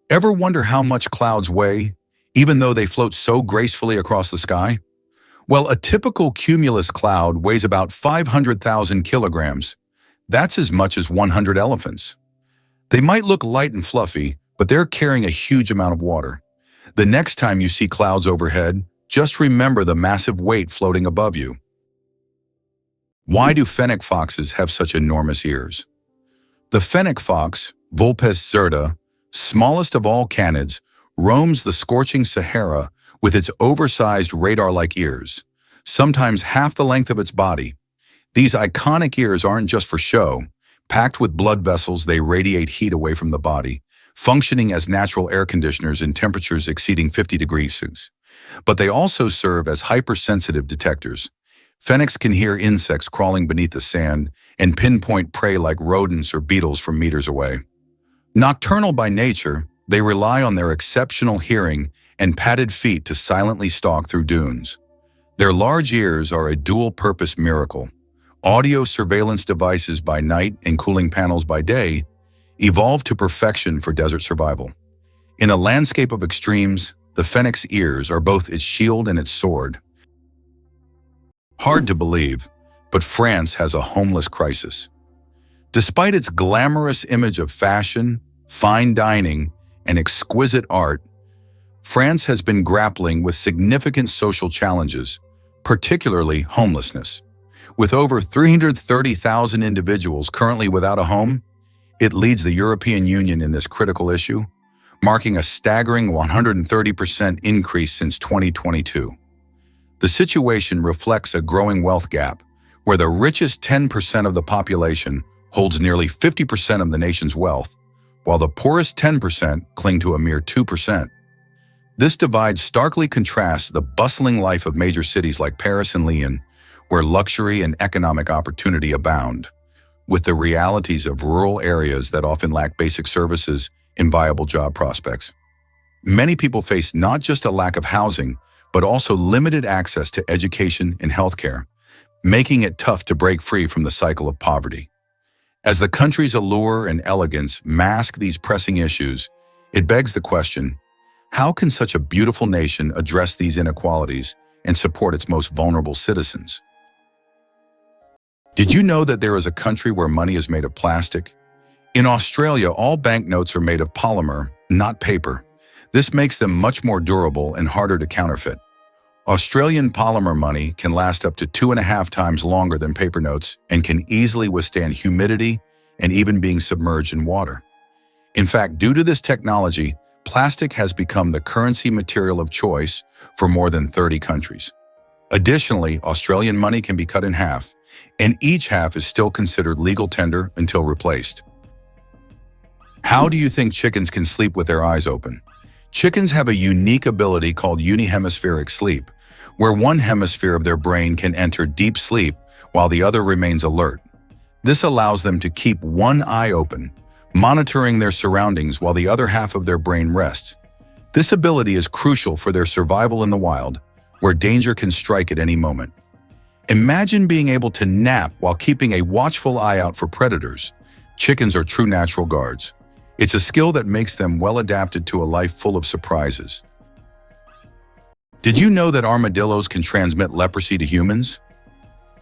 Ever wonder how much clouds weigh, even though they float so gracefully across the sky? Well, a typical cumulus cloud weighs about 500,000 kilograms. That's as much as 100 elephants. They might look light and fluffy, but they're carrying a huge amount of water. The next time you see clouds overhead, just remember the massive weight floating above you. Why do fennec foxes have such enormous ears? The fennec fox, Vulpes zerta, smallest of all canids, roams the scorching Sahara with its oversized radar-like ears, sometimes half the length of its body. These iconic ears aren't just for show. Packed with blood vessels, they radiate heat away from the body, functioning as natural air conditioners in temperatures exceeding 50 degrees. But they also serve as hypersensitive detectors. Fennecs can hear insects crawling beneath the sand and pinpoint prey like rodents or beetles from meters away. Nocturnal by nature, they rely on their exceptional hearing and padded feet to silently stalk through dunes. Their large ears are a dual-purpose miracle. Audio surveillance devices by night and cooling panels by day evolved to perfection for desert survival. In a landscape of extremes, the fennec's ears are both its shield and its sword. Hard to believe, but France has a homeless crisis. Despite its glamorous image of fashion, fine dining, and exquisite art, France has been grappling with significant social challenges, particularly homelessness. With over 330,000 individuals currently without a home, it leads the European Union in this critical issue, marking a staggering 130% increase since 2022. The situation reflects a growing wealth gap, where the richest 10% of the population holds nearly 50% of the nation's wealth, while the poorest 10% cling to a mere 2%. This divide starkly contrasts the bustling life of major cities like Paris and Lyon, where luxury and economic opportunity abound, with the realities of rural areas that often lack basic services and viable job prospects. Many people face not just a lack of housing, but also limited access to education and healthcare, making it tough to break free from the cycle of poverty. As the country's allure and elegance mask these pressing issues, it begs the question, how can such a beautiful nation address these inequalities and support its most vulnerable citizens? Did you know that there is a country where money is made of plastic? In Australia, all banknotes are made of polymer, not paper. This makes them much more durable and harder to counterfeit. Australian polymer money can last up to 2.5 times longer than paper notes and can easily withstand humidity and even being submerged in water. In fact, due to this technology, plastic has become the currency material of choice for more than 30 countries. Additionally, Australian money can be cut in half, and each half is still considered legal tender until replaced. How do you think chickens can sleep with their eyes open? Chickens have a unique ability called unihemispheric sleep, where one hemisphere of their brain can enter deep sleep while the other remains alert. This allows them to keep one eye open, monitoring their surroundings while the other half of their brain rests. This ability is crucial for their survival in the wild, where danger can strike at any moment. Imagine being able to nap while keeping a watchful eye out for predators. Chickens are true natural guards. It's a skill that makes them well adapted to a life full of surprises. Did you know that armadillos can transmit leprosy to humans?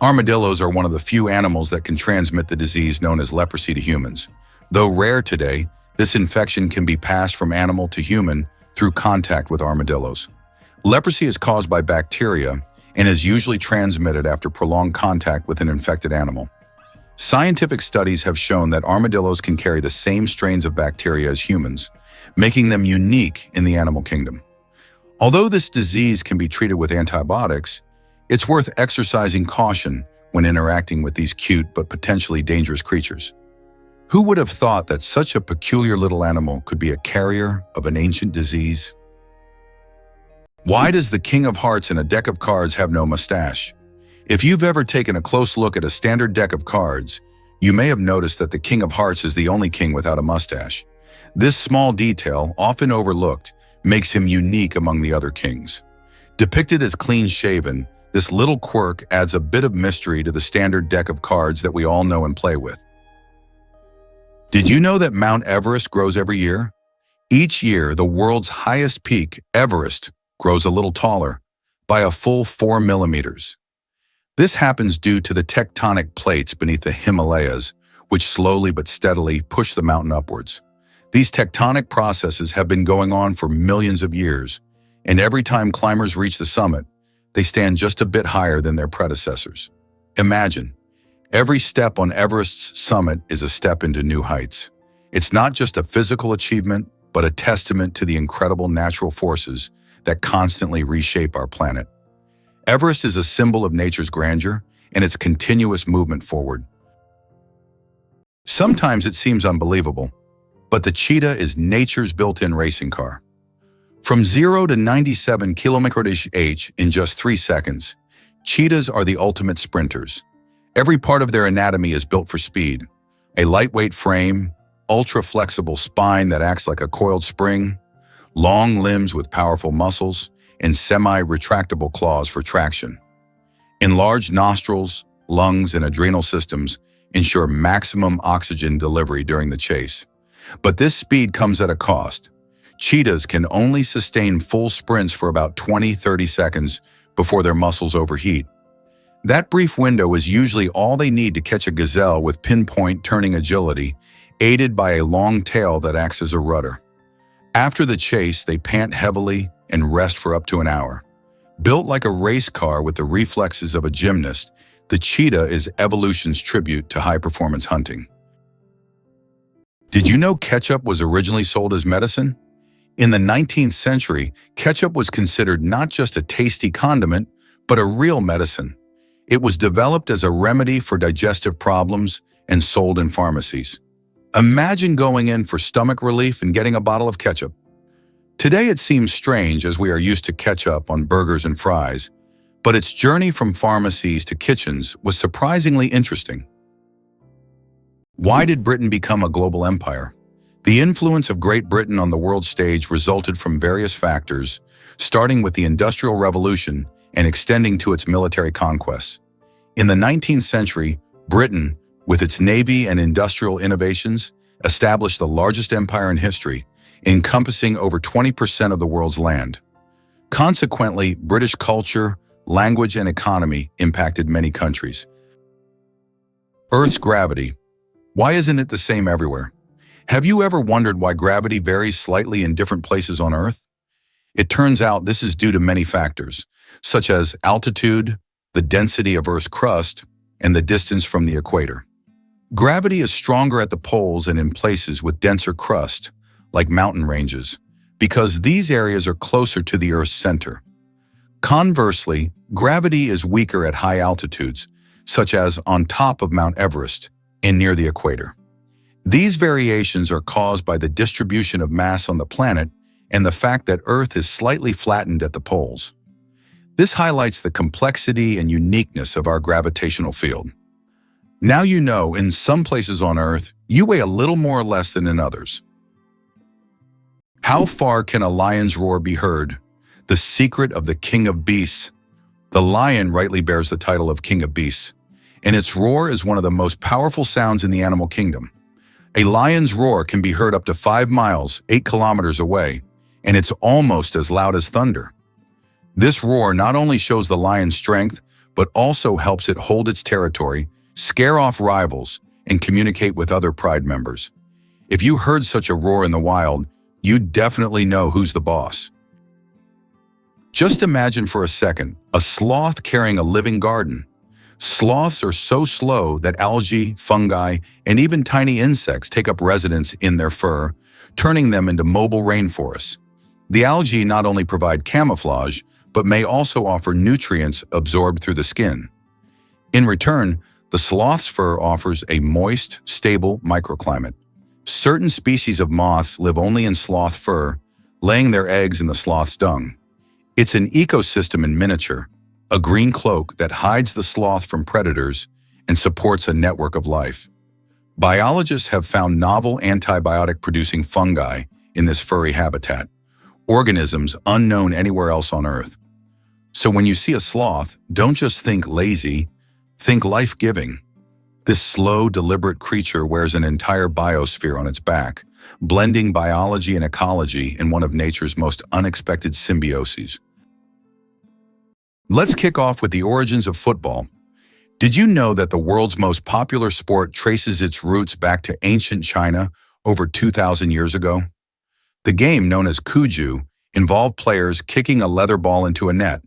Armadillos are one of the few animals that can transmit the disease known as leprosy to humans. Though rare today, this infection can be passed from animal to human through contact with armadillos. Leprosy is caused by bacteria and is usually transmitted after prolonged contact with an infected animal. Scientific studies have shown that armadillos can carry the same strains of bacteria as humans, making them unique in the animal kingdom. Although this disease can be treated with antibiotics, it's worth exercising caution when interacting with these cute but potentially dangerous creatures. Who would have thought that such a peculiar little animal could be a carrier of an ancient disease? Why does the King of Hearts in a deck of cards have no mustache? If you've ever taken a close look at a standard deck of cards, you may have noticed that the King of Hearts is the only king without a mustache. This small detail, often overlooked, makes him unique among the other kings. Depicted as clean-shaven, this little quirk adds a bit of mystery to the standard deck of cards that we all know and play with. Did you know that Mount Everest grows every year? Each year, the world's highest peak, Everest, grows a little taller, by a full 4 millimeters. This happens due to the tectonic plates beneath the Himalayas, which slowly but steadily push the mountain upwards. These tectonic processes have been going on for millions of years, and every time climbers reach the summit, they stand just a bit higher than their predecessors. Imagine, every step on Everest's summit is a step into new heights. It's not just a physical achievement, but a testament to the incredible natural forces that constantly reshape our planet. Everest is a symbol of nature's grandeur and its continuous movement forward. Sometimes it seems unbelievable, but the cheetah is nature's built-in racing car. From 0 to 97 km/h in just 3 seconds, cheetahs are the ultimate sprinters. Every part of their anatomy is built for speed. A lightweight frame, ultra-flexible spine that acts like a coiled spring, long limbs with powerful muscles, and semi-retractable claws for traction. Enlarged nostrils, lungs, and adrenal systems ensure maximum oxygen delivery during the chase. But this speed comes at a cost. Cheetahs can only sustain full sprints for about 20-30 seconds before their muscles overheat. That brief window is usually all they need to catch a gazelle with pinpoint turning agility, aided by a long tail that acts as a rudder. After the chase, they pant heavily and rest for up to an hour. Built like a race car with the reflexes of a gymnast, the cheetah is evolution's tribute to high-performance hunting. Did you know ketchup was originally sold as medicine? In the 19th century, ketchup was considered not just a tasty condiment, but a real medicine. It was developed as a remedy for digestive problems and sold in pharmacies. Imagine going in for stomach relief and getting a bottle of ketchup. Today it seems strange as we are used to ketchup on burgers and fries, but its journey from pharmacies to kitchens was surprisingly interesting. Why did Britain become a global empire? The influence of Great Britain on the world stage resulted from various factors, starting with the Industrial Revolution and extending to its military conquests. In the 19th century, Britain, with its navy and industrial innovations, established the largest empire in history, encompassing over 20% of the world's land. Consequently, British culture, language, and economy impacted many countries. Earth's gravity. Why isn't it the same everywhere? Have you ever wondered why gravity varies slightly in different places on Earth? It turns out this is due to many factors, such as altitude, the density of Earth's crust, and the distance from the equator. Gravity is stronger at the poles and in places with denser crust, like mountain ranges, because these areas are closer to the Earth's center. Conversely, gravity is weaker at high altitudes, such as on top of Mount Everest and near the equator. These variations are caused by the distribution of mass on the planet and the fact that Earth is slightly flattened at the poles. This highlights the complexity and uniqueness of our gravitational field. Now you know, in some places on Earth, you weigh a little more or less than in others. How far can a lion's roar be heard? The secret of the king of beasts. The lion rightly bears the title of king of beasts, and its roar is one of the most powerful sounds in the animal kingdom. A lion's roar can be heard up to 5 miles, 8 kilometers away, and it's almost as loud as thunder. This roar not only shows the lion's strength, but also helps it hold its territory, scare off rivals, and communicate with other pride members. If you heard such a roar in the wild, you'd definitely know who's the boss. Just imagine for a second a sloth carrying a living garden. Sloths are so slow that algae, fungi, and even tiny insects take up residence in their fur, turning them into mobile rainforests. The algae not only provide camouflage, but may also offer nutrients absorbed through the skin. In return, the sloth's fur offers a moist, stable microclimate. Certain species of moths live only in sloth fur, laying their eggs in the sloth's dung. It's an ecosystem in miniature, a green cloak that hides the sloth from predators and supports a network of life. Biologists have found novel antibiotic-producing fungi in this furry habitat, organisms unknown anywhere else on Earth. So when you see a sloth, don't just think lazy, think life-giving. This slow, deliberate creature wears an entire biosphere on its back, blending biology and ecology in one of nature's most unexpected symbioses. Let's kick off with the origins of football. Did you know that the world's most popular sport traces its roots back to ancient China over 2,000 years ago? The game, known as Cuju, involved players kicking a leather ball into a net,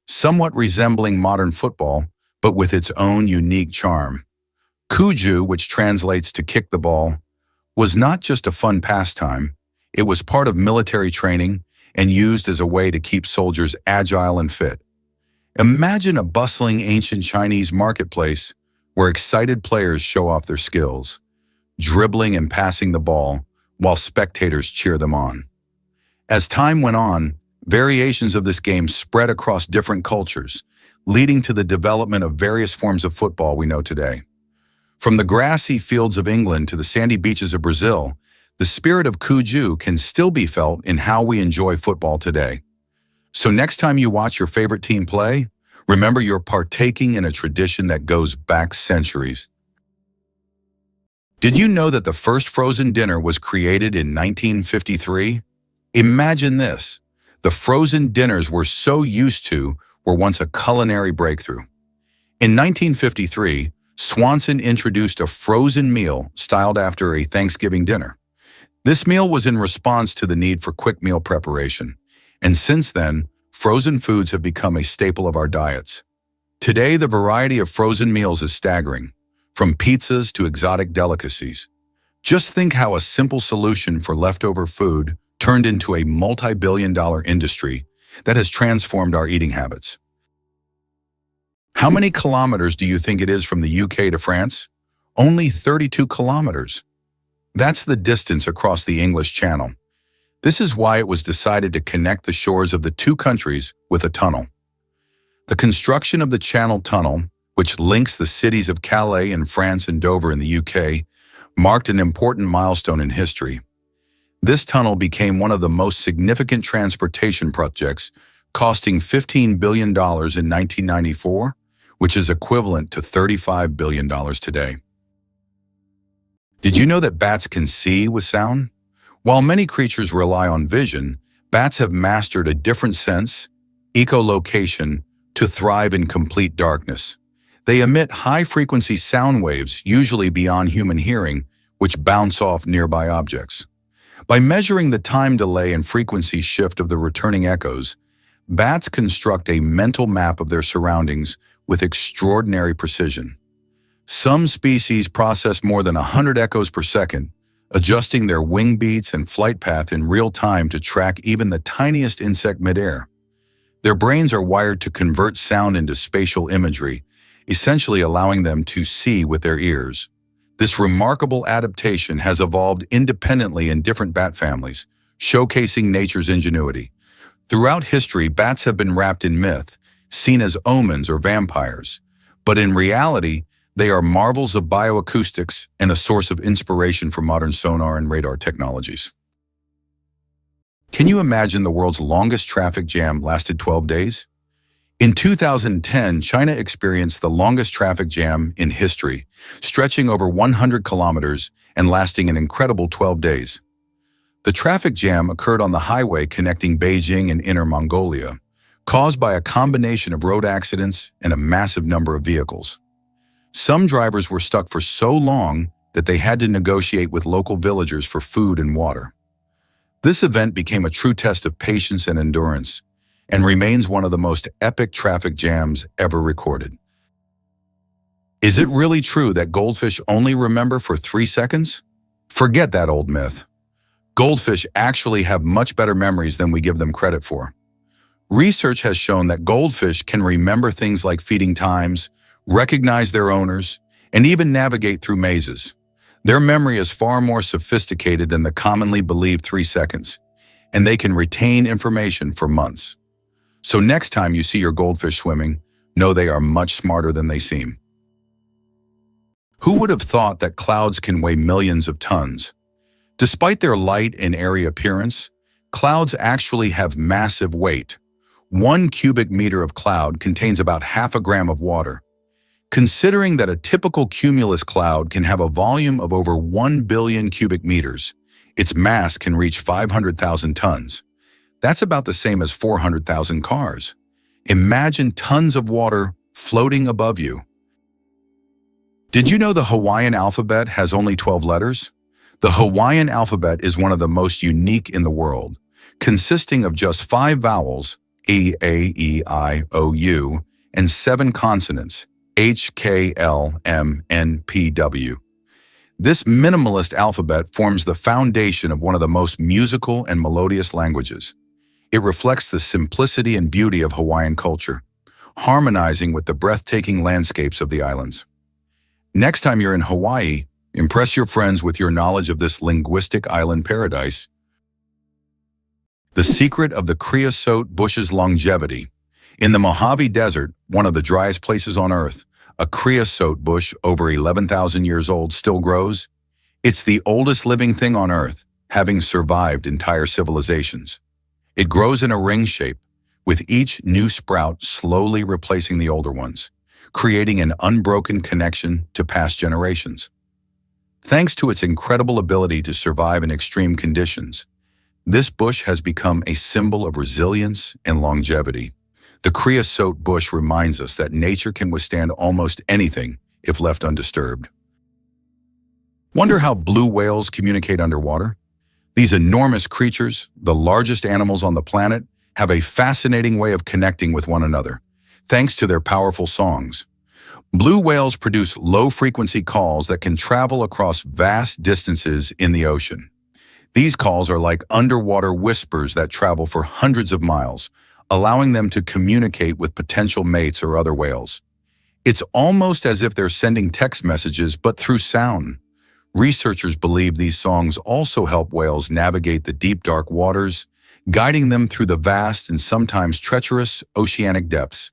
somewhat resembling modern football, but with its own unique charm. Cuju, which translates to kick the ball, was not just a fun pastime. It was part of military training and used as a way to keep soldiers agile and fit. Imagine a bustling ancient Chinese marketplace where excited players show off their skills, dribbling and passing the ball while spectators cheer them on. As time went on, variations of this game spread across different cultures, leading to the development of various forms of football we know today. From the grassy fields of England to the sandy beaches of Brazil, the spirit of Cuju can still be felt in how we enjoy football today. So next time you watch your favorite team play, remember you're partaking in a tradition that goes back centuries. Did you know that the first frozen dinner was created in 1953? Imagine this. The frozen dinners we're so used to were once a culinary breakthrough. In 1953, Swanson introduced a frozen meal styled after a Thanksgiving dinner. This meal was in response to the need for quick meal preparation, and since then, frozen foods have become a staple of our diets. Today, the variety of frozen meals is staggering, from pizzas to exotic delicacies. Just think how a simple solution for leftover food turned into a multi-billion-dollar industry that has transformed our eating habits. How many kilometers do you think it is from the UK to France? Only 32 kilometers. That's the distance across the English Channel. This is why it was decided to connect the shores of the two countries with a tunnel. The construction of the Channel Tunnel, which links the cities of Calais in France and Dover in the UK, marked an important milestone in history. This tunnel became one of the most significant transportation projects, costing $15 billion in 1994, which is equivalent to $35 billion today. Did you know that bats can see with sound? While many creatures rely on vision, bats have mastered a different sense, echolocation, to thrive in complete darkness. They emit high-frequency sound waves, usually beyond human hearing, which bounce off nearby objects. By measuring the time delay and frequency shift of the returning echoes, bats construct a mental map of their surroundings with extraordinary precision. Some species process more than 100 echoes per second, adjusting their wing beats and flight path in real time to track even the tiniest insect midair. Their brains are wired to convert sound into spatial imagery, essentially allowing them to see with their ears. This remarkable adaptation has evolved independently in different bat families, showcasing nature's ingenuity. Throughout history, bats have been wrapped in myth, seen as omens or vampires. But in reality, they are marvels of bioacoustics and a source of inspiration for modern sonar and radar technologies. Can you imagine the world's longest traffic jam lasted 12 days? In 2010, China experienced the longest traffic jam in history, stretching over 100 kilometers and lasting an incredible 12 days. The traffic jam occurred on the highway connecting Beijing and Inner Mongolia, caused by a combination of road accidents and a massive number of vehicles. Some drivers were stuck for so long that they had to negotiate with local villagers for food and water. This event became a true test of patience and endurance, and remains one of the most epic traffic jams ever recorded. Is it really true that goldfish only remember for 3 seconds? Forget that old myth. Goldfish actually have much better memories than we give them credit for. Research has shown that goldfish can remember things like feeding times, recognize their owners, and even navigate through mazes. Their memory is far more sophisticated than the commonly believed 3 seconds, and they can retain information for months. So next time you see your goldfish swimming, know they are much smarter than they seem. Who would have thought that clouds can weigh millions of tons? Despite their light and airy appearance, clouds actually have massive weight. 1 cubic meter of cloud contains about half a gram of water. Considering that a typical cumulus cloud can have a volume of over 1 billion cubic meters, its mass can reach 500,000 tons. That's about the same as 400,000 cars. Imagine tons of water floating above you. Did you know the Hawaiian alphabet has only 12 letters? The Hawaiian alphabet is one of the most unique in the world, consisting of just 5 vowels, E, A, E, I, O, U, and 7 consonants, H, K, L, M, N, P, W. This minimalist alphabet forms the foundation of one of the most musical and melodious languages. It reflects the simplicity and beauty of Hawaiian culture, harmonizing with the breathtaking landscapes of the islands. Next time you're in Hawaii, impress your friends with your knowledge of this linguistic island paradise. The secret of the creosote bush's longevity. In the Mojave Desert, one of the driest places on Earth, a creosote bush over 11,000 years old still grows. It's the oldest living thing on Earth, having survived entire civilizations. It grows in a ring shape, with each new sprout slowly replacing the older ones, creating an unbroken connection to past generations. Thanks to its incredible ability to survive in extreme conditions, this bush has become a symbol of resilience and longevity. The creosote bush reminds us that nature can withstand almost anything if left undisturbed. Wonder how blue whales communicate underwater? These enormous creatures, the largest animals on the planet, have a fascinating way of connecting with one another, thanks to their powerful songs. Blue whales produce low-frequency calls that can travel across vast distances in the ocean. These calls are like underwater whispers that travel for hundreds of miles, allowing them to communicate with potential mates or other whales. It's almost as if they're sending text messages, but through sound. Researchers believe these songs also help whales navigate the deep, dark waters, guiding them through the vast and sometimes treacherous oceanic depths.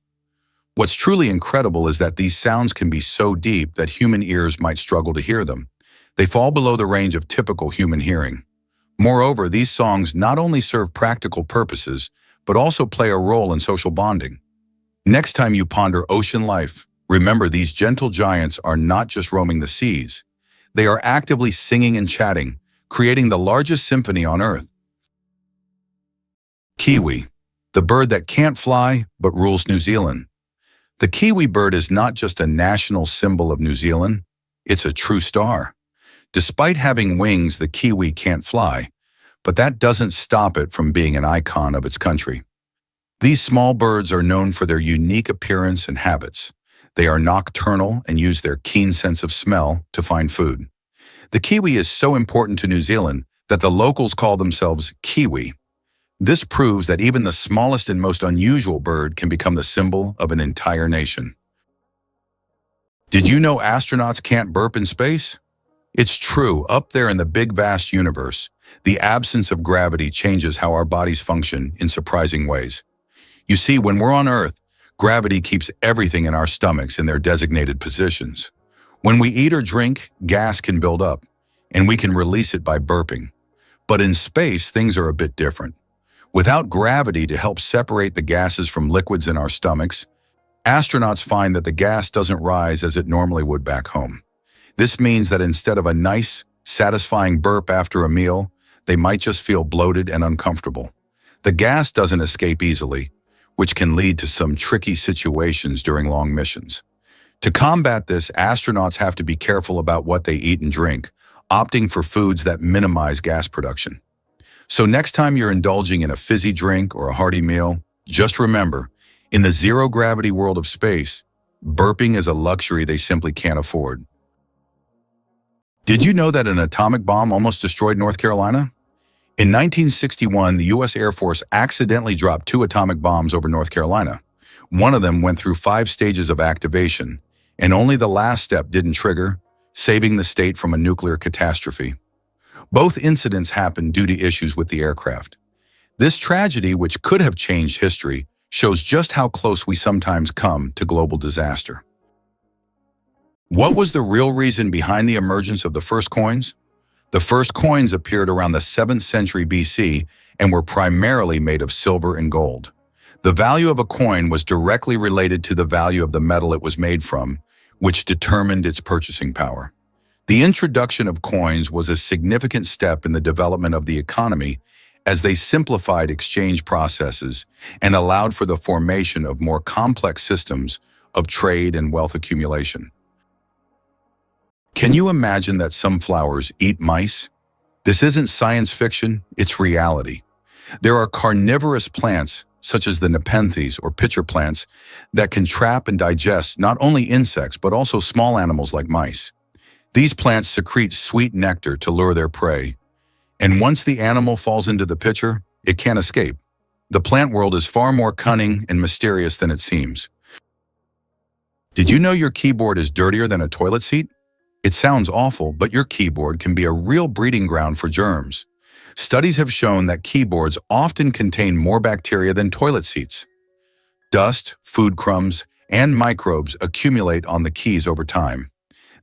What's truly incredible is that these sounds can be so deep that human ears might struggle to hear them. They fall below the range of typical human hearing. Moreover, these songs not only serve practical purposes, but also play a role in social bonding. Next time you ponder ocean life, remember these gentle giants are not just roaming the seas. They are actively singing and chatting, creating the largest symphony on Earth. Kiwi, the bird that can't fly but rules New Zealand. The kiwi bird is not just a national symbol of New Zealand, it's a true star. Despite having wings, the kiwi can't fly, but that doesn't stop it from being an icon of its country. These small birds are known for their unique appearance and habits. They are nocturnal and use their keen sense of smell to find food. The kiwi is so important to New Zealand that the locals call themselves Kiwi. This proves that even the smallest and most unusual bird can become the symbol of an entire nation. Did you know astronauts can't burp in space? It's true, up there in the big vast universe, the absence of gravity changes how our bodies function in surprising ways. You see, when we're on Earth, gravity keeps everything in our stomachs in their designated positions. When we eat or drink, gas can build up, and we can release it by burping. But in space, things are a bit different. Without gravity to help separate the gases from liquids in our stomachs, astronauts find that the gas doesn't rise as it normally would back home. This means that instead of a nice, satisfying burp after a meal, they might just feel bloated and uncomfortable. The gas doesn't escape easily, which can lead to some tricky situations during long missions. To combat this, astronauts have to be careful about what they eat and drink, opting for foods that minimize gas production. So next time you're indulging in a fizzy drink or a hearty meal, just remember, in the zero-gravity world of space, burping is a luxury they simply can't afford. Did you know that an atomic bomb almost destroyed North Carolina? In 1961, the U.S. Air Force accidentally dropped 2 atomic bombs over North Carolina. One of them went through 5 stages of activation, and only the last step didn't trigger, saving the state from a nuclear catastrophe. Both incidents happened due to issues with the aircraft. This tragedy, which could have changed history, shows just how close we sometimes come to global disaster. What was the real reason behind the emergence of the first coins? The first coins appeared around the 7th century BC and were primarily made of silver and gold. The value of a coin was directly related to the value of the metal it was made from, which determined its purchasing power. The introduction of coins was a significant step in the development of the economy as they simplified exchange processes and allowed for the formation of more complex systems of trade and wealth accumulation. Can you imagine that some flowers eat mice? This isn't science fiction, it's reality. There are carnivorous plants, such as the nepenthes or pitcher plants, that can trap and digest not only insects but also small animals like mice. These plants secrete sweet nectar to lure their prey, and once the animal falls into the pitcher, it can't escape. The plant world is far more cunning and mysterious than it seems. Did you know your keyboard is dirtier than a toilet seat? It sounds awful, but your keyboard can be a real breeding ground for germs. Studies have shown that keyboards often contain more bacteria than toilet seats. Dust, food crumbs, and microbes accumulate on the keys over time.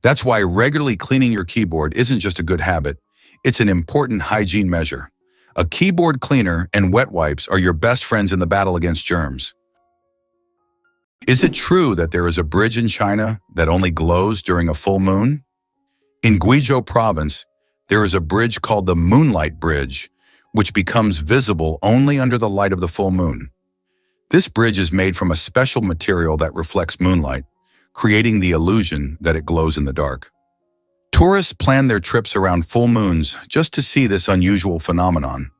That's why regularly cleaning your keyboard isn't just a good habit, it's an important hygiene measure. A keyboard cleaner and wet wipes are your best friends in the battle against germs. Is it true that there is a bridge in China that only glows during a full moon? In Guizhou province, there is a bridge called the Moonlight Bridge, which becomes visible only under the light of the full moon. This bridge is made from a special material that reflects moonlight, creating the illusion that it glows in the dark. Tourists plan their trips around full moons just to see this unusual phenomenon.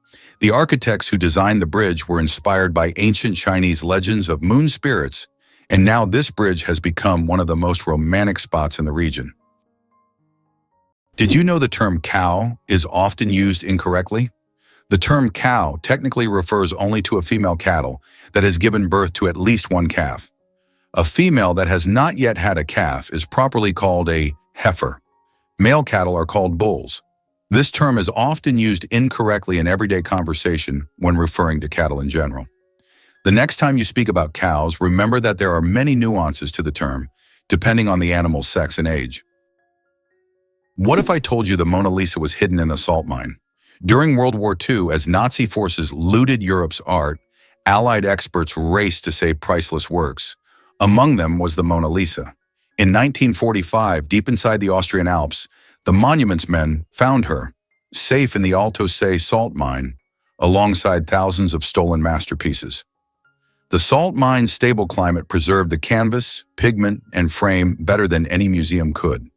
The architects who designed the bridge were inspired by ancient Chinese legends of moon spirits, and now this bridge has become one of the most romantic spots in the region. Did you know the term cow is often used incorrectly? The term cow technically refers only to a female cattle that has given birth to at least one calf. A female that has not yet had a calf is properly called a heifer. Male cattle are called bulls. This term is often used incorrectly in everyday conversation when referring to cattle in general. The next time you speak about cows, remember that there are many nuances to the term, depending on the animal's sex and age. What if I told you the Mona Lisa was hidden in a salt mine? During World War II, as Nazi forces looted Europe's art, Allied experts raced to save priceless works. Among them was the Mona Lisa. In 1945, deep inside the Austrian Alps, the monuments men found her, safe in the Alto Se salt mine, alongside thousands of stolen masterpieces. The salt mine's stable climate preserved the canvas, pigment, and frame better than any museum could.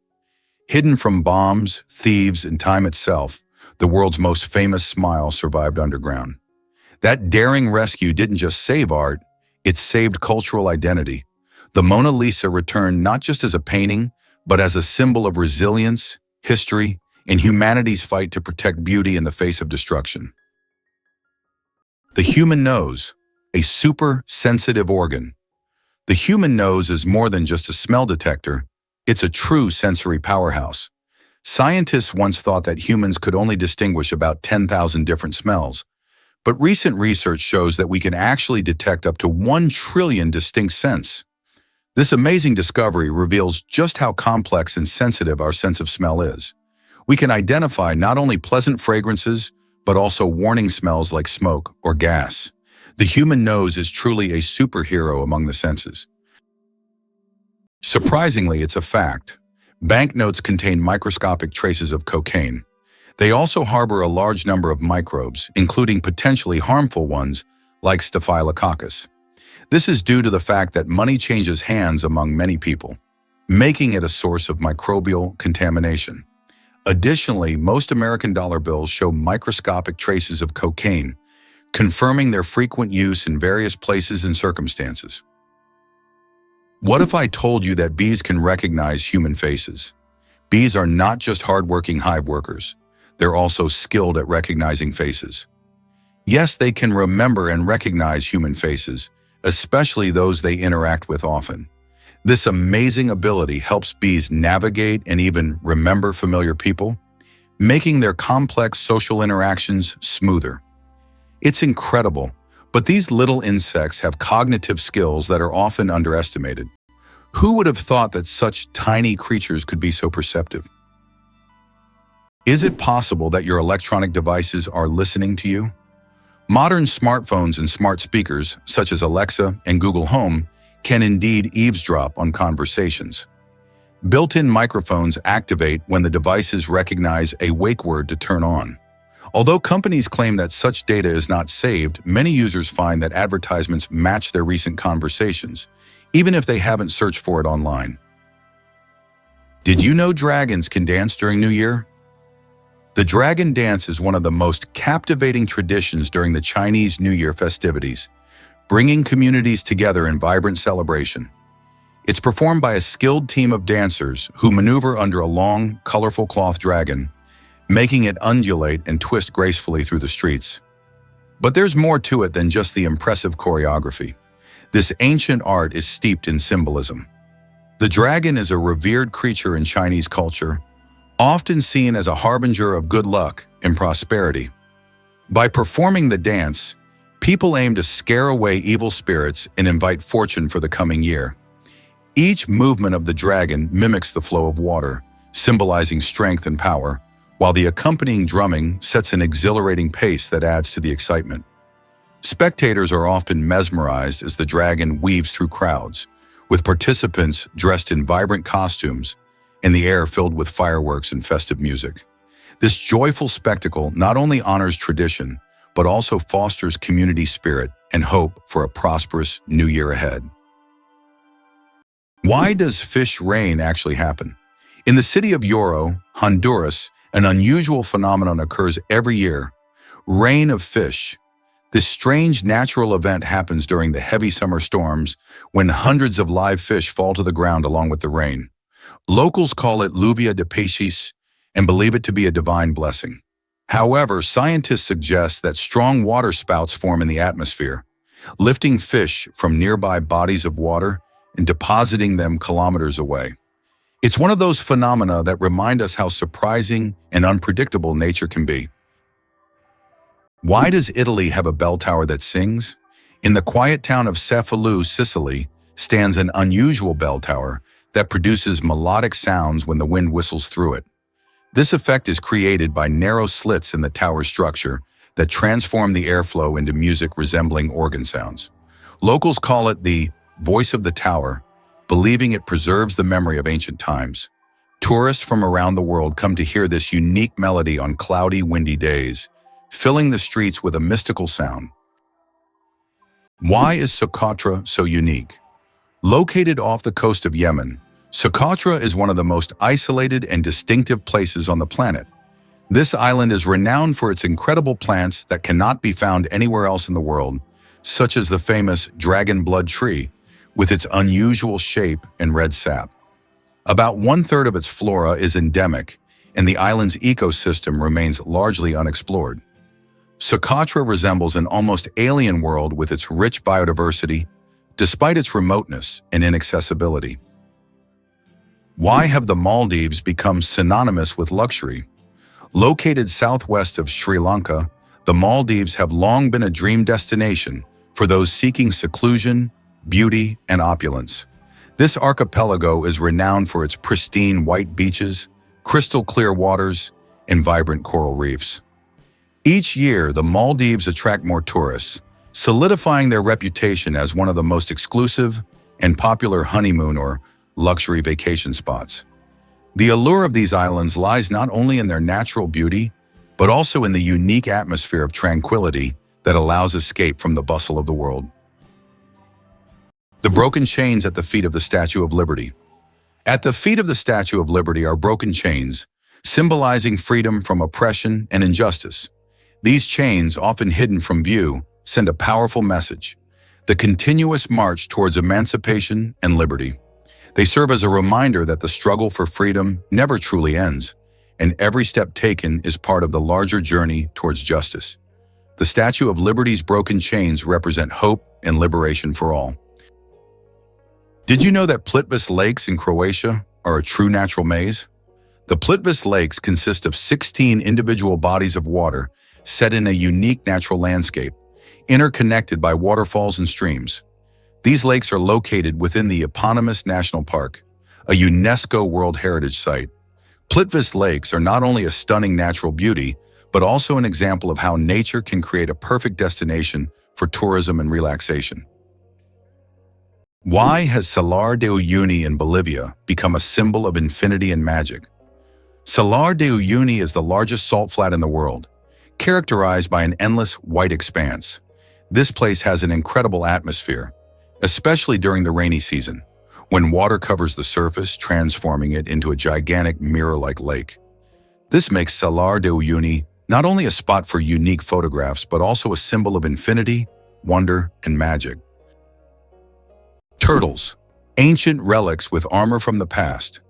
Hidden from bombs, thieves, and time itself, the world's most famous smile survived underground. That daring rescue didn't just save art, it saved cultural identity. The Mona Lisa returned not just as a painting, but as a symbol of resilience, history, and humanity's fight to protect beauty in the face of destruction. The human nose, a super sensitive organ. The human nose is more than just a smell detector, it's a true sensory powerhouse. Scientists once thought that humans could only distinguish about 10,000 different smells, but recent research shows that we can actually detect up to 1 trillion distinct scents. This amazing discovery reveals just how complex and sensitive our sense of smell is. We can identify not only pleasant fragrances, but also warning smells like smoke or gas. The human nose is truly a superhero among the senses. Surprisingly, it's a fact. Banknotes contain microscopic traces of cocaine. They also harbor a large number of microbes, including potentially harmful ones like Staphylococcus. This is due to the fact that money changes hands among many people, making it a source of microbial contamination. Additionally, most American dollar bills show microscopic traces of cocaine, confirming their frequent use in various places and circumstances. What if I told you that bees can recognize human faces? Bees are not just hardworking hive workers. They're also skilled at recognizing faces. Yes, they can remember and recognize human faces, especially those they interact with often. This amazing ability helps bees navigate and even remember familiar people, making their complex social interactions smoother. It's incredible, but these little insects have cognitive skills that are often underestimated. Who would have thought that such tiny creatures could be so perceptive? Is it possible that your electronic devices are listening to you? Modern smartphones and smart speakers, such as Alexa and Google Home, can indeed eavesdrop on conversations. Built-in microphones activate when the devices recognize a wake word to turn on. Although companies claim that such data is not saved, many users find that advertisements match their recent conversations, even if they haven't searched for it online. Did you know dragons can dance during New Year? The dragon dance is one of the most captivating traditions during the Chinese New Year festivities, bringing communities together in vibrant celebration. It's performed by a skilled team of dancers who maneuver under a long, colorful cloth dragon, making it undulate and twist gracefully through the streets. But there's more to it than just the impressive choreography. This ancient art is steeped in symbolism. The dragon is a revered creature in Chinese culture, often seen as a harbinger of good luck and prosperity. By performing the dance, people aim to scare away evil spirits and invite fortune for the coming year. Each movement of the dragon mimics the flow of water, symbolizing strength and power, while the accompanying drumming sets an exhilarating pace that adds to the excitement. Spectators are often mesmerized as the dragon weaves through crowds, with participants dressed in vibrant costumes and the air filled with fireworks and festive music. This joyful spectacle not only honors tradition, but also fosters community spirit and hope for a prosperous new year ahead. Why does fish rain actually happen? In the city of Yoro, Honduras, an unusual phenomenon occurs every year: rain of fish. This strange natural event happens during the heavy summer storms when hundreds of live fish fall to the ground along with the rain. Locals call it lluvia de peces and believe it to be a divine blessing. However, scientists suggest that strong water spouts form in the atmosphere, lifting fish from nearby bodies of water and depositing them kilometers away. It's one of those phenomena that remind us how surprising and unpredictable nature can be. Why does Italy have a bell tower that sings? In the quiet town of Cefalù, Sicily, stands an unusual bell tower that produces melodic sounds when the wind whistles through it. This effect is created by narrow slits in the tower's structure that transform the airflow into music resembling organ sounds. Locals call it the voice of the tower, believing it preserves the memory of ancient times. Tourists from around the world come to hear this unique melody on cloudy, windy days, filling the streets with a mystical sound. Why is Socotra so unique? Located off the coast of Yemen, Socotra is one of the most isolated and distinctive places on the planet. This island is renowned for its incredible plants that cannot be found anywhere else in the world, such as the famous dragon blood tree, with its unusual shape and red sap. About 1/3 of its flora is endemic, and the island's ecosystem remains largely unexplored. Socotra resembles an almost alien world with its rich biodiversity, despite its remoteness and inaccessibility. Why have the Maldives become synonymous with luxury? Located southwest of Sri Lanka, the Maldives have long been a dream destination for those seeking seclusion, beauty, and opulence. This archipelago is renowned for its pristine white beaches, crystal clear waters, and vibrant coral reefs. Each year, the Maldives attract more tourists, solidifying their reputation as one of the most exclusive and popular honeymoon or luxury vacation spots. The allure of these islands lies not only in their natural beauty, but also in the unique atmosphere of tranquility that allows escape from the bustle of the world. The broken chains at the feet of the Statue of Liberty. At the feet of the Statue of Liberty are broken chains, symbolizing freedom from oppression and injustice. These chains, often hidden from view, send a powerful message: the continuous march towards emancipation and liberty. They serve as a reminder that the struggle for freedom never truly ends, and every step taken is part of the larger journey towards justice. The Statue of Liberty's broken chains represent hope and liberation for all. Did you know that Plitvice Lakes in Croatia are a true natural maze? The Plitvice Lakes consist of 16 individual bodies of water set in a unique natural landscape, interconnected by waterfalls and streams. These lakes are located within the eponymous National Park, a UNESCO World Heritage Site. Plitvice Lakes are not only a stunning natural beauty, but also an example of how nature can create a perfect destination for tourism and relaxation. Why has Salar de Uyuni in Bolivia become a symbol of infinity and magic? Salar de Uyuni is the largest salt flat in the world, characterized by an endless white expanse. This place has an incredible atmosphere, especially during the rainy season, when water covers the surface, transforming it into a gigantic mirror-like lake. This makes Salar de Uyuni not only a spot for unique photographs, but also a symbol of infinity, wonder, and magic. Turtles, ancient relics with armor from the past.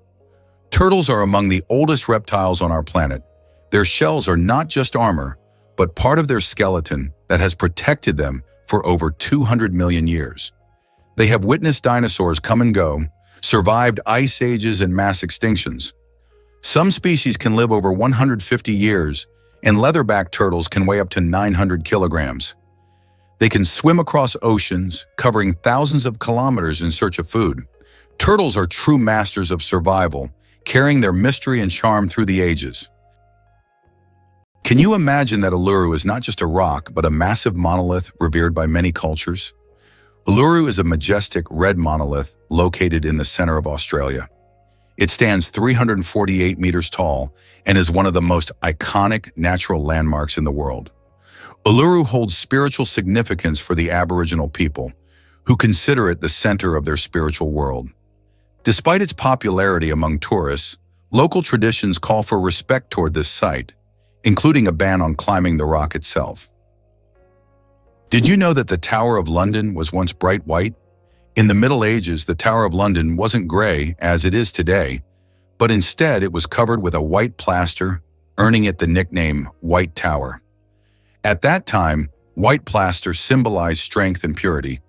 Turtles are among the oldest reptiles on our planet. Their shells are not just armor, but part of their skeleton that has protected them for over 200 million years. They have witnessed dinosaurs come and go, survived ice ages and mass extinctions. Some species can live over 150 years, and leatherback turtles can weigh up to 900 kilograms. They can swim across oceans, covering thousands of kilometers in search of food. Turtles are true masters of survival, carrying their mystery and charm through the ages. Can you imagine that Uluru is not just a rock, but a massive monolith revered by many cultures? Uluru is a majestic red monolith located in the center of Australia. It stands 348 meters tall and is one of the most iconic natural landmarks in the world. Uluru holds spiritual significance for the Aboriginal people, who consider it the center of their spiritual world. Despite its popularity among tourists, local traditions call for respect toward this site, including a ban on climbing the rock itself. Did you know that the Tower of London was once bright white? In the Middle Ages, the Tower of London wasn't gray as it is today, but instead it was covered with a white plaster, earning it the nickname White Tower. At that time, white plaster symbolized strength and purity.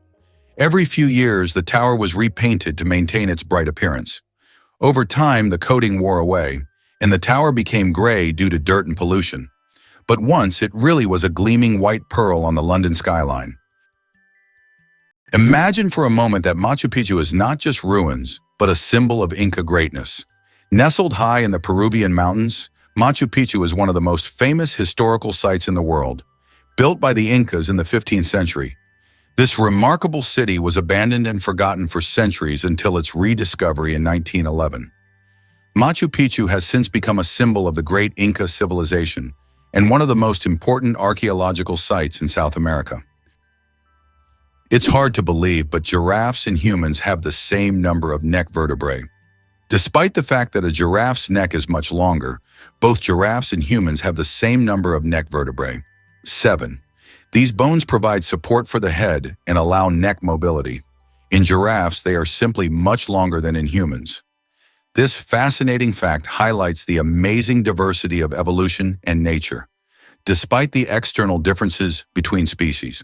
Every few years, the tower was repainted to maintain its bright appearance. Over time, the coating wore away, and the tower became gray due to dirt and pollution. But once, it really was a gleaming white pearl on the London skyline. Imagine for a moment that Machu Picchu is not just ruins, but a symbol of Inca greatness. Nestled high in the Peruvian mountains, Machu Picchu is one of the most famous historical sites in the world. Built by the Incas in the 15th century, this remarkable city was abandoned and forgotten for centuries until its rediscovery in 1911. Machu Picchu has since become a symbol of the great Inca civilization and one of the most important archaeological sites in South America. It's hard to believe, but giraffes and humans have the same number of neck vertebrae. Despite the fact that a giraffe's neck is much longer, both giraffes and humans have the same number of neck vertebrae, 7. These bones provide support for the head and allow neck mobility. In giraffes, they are simply much longer than in humans. This fascinating fact highlights the amazing diversity of evolution and nature. despite the external differences between species.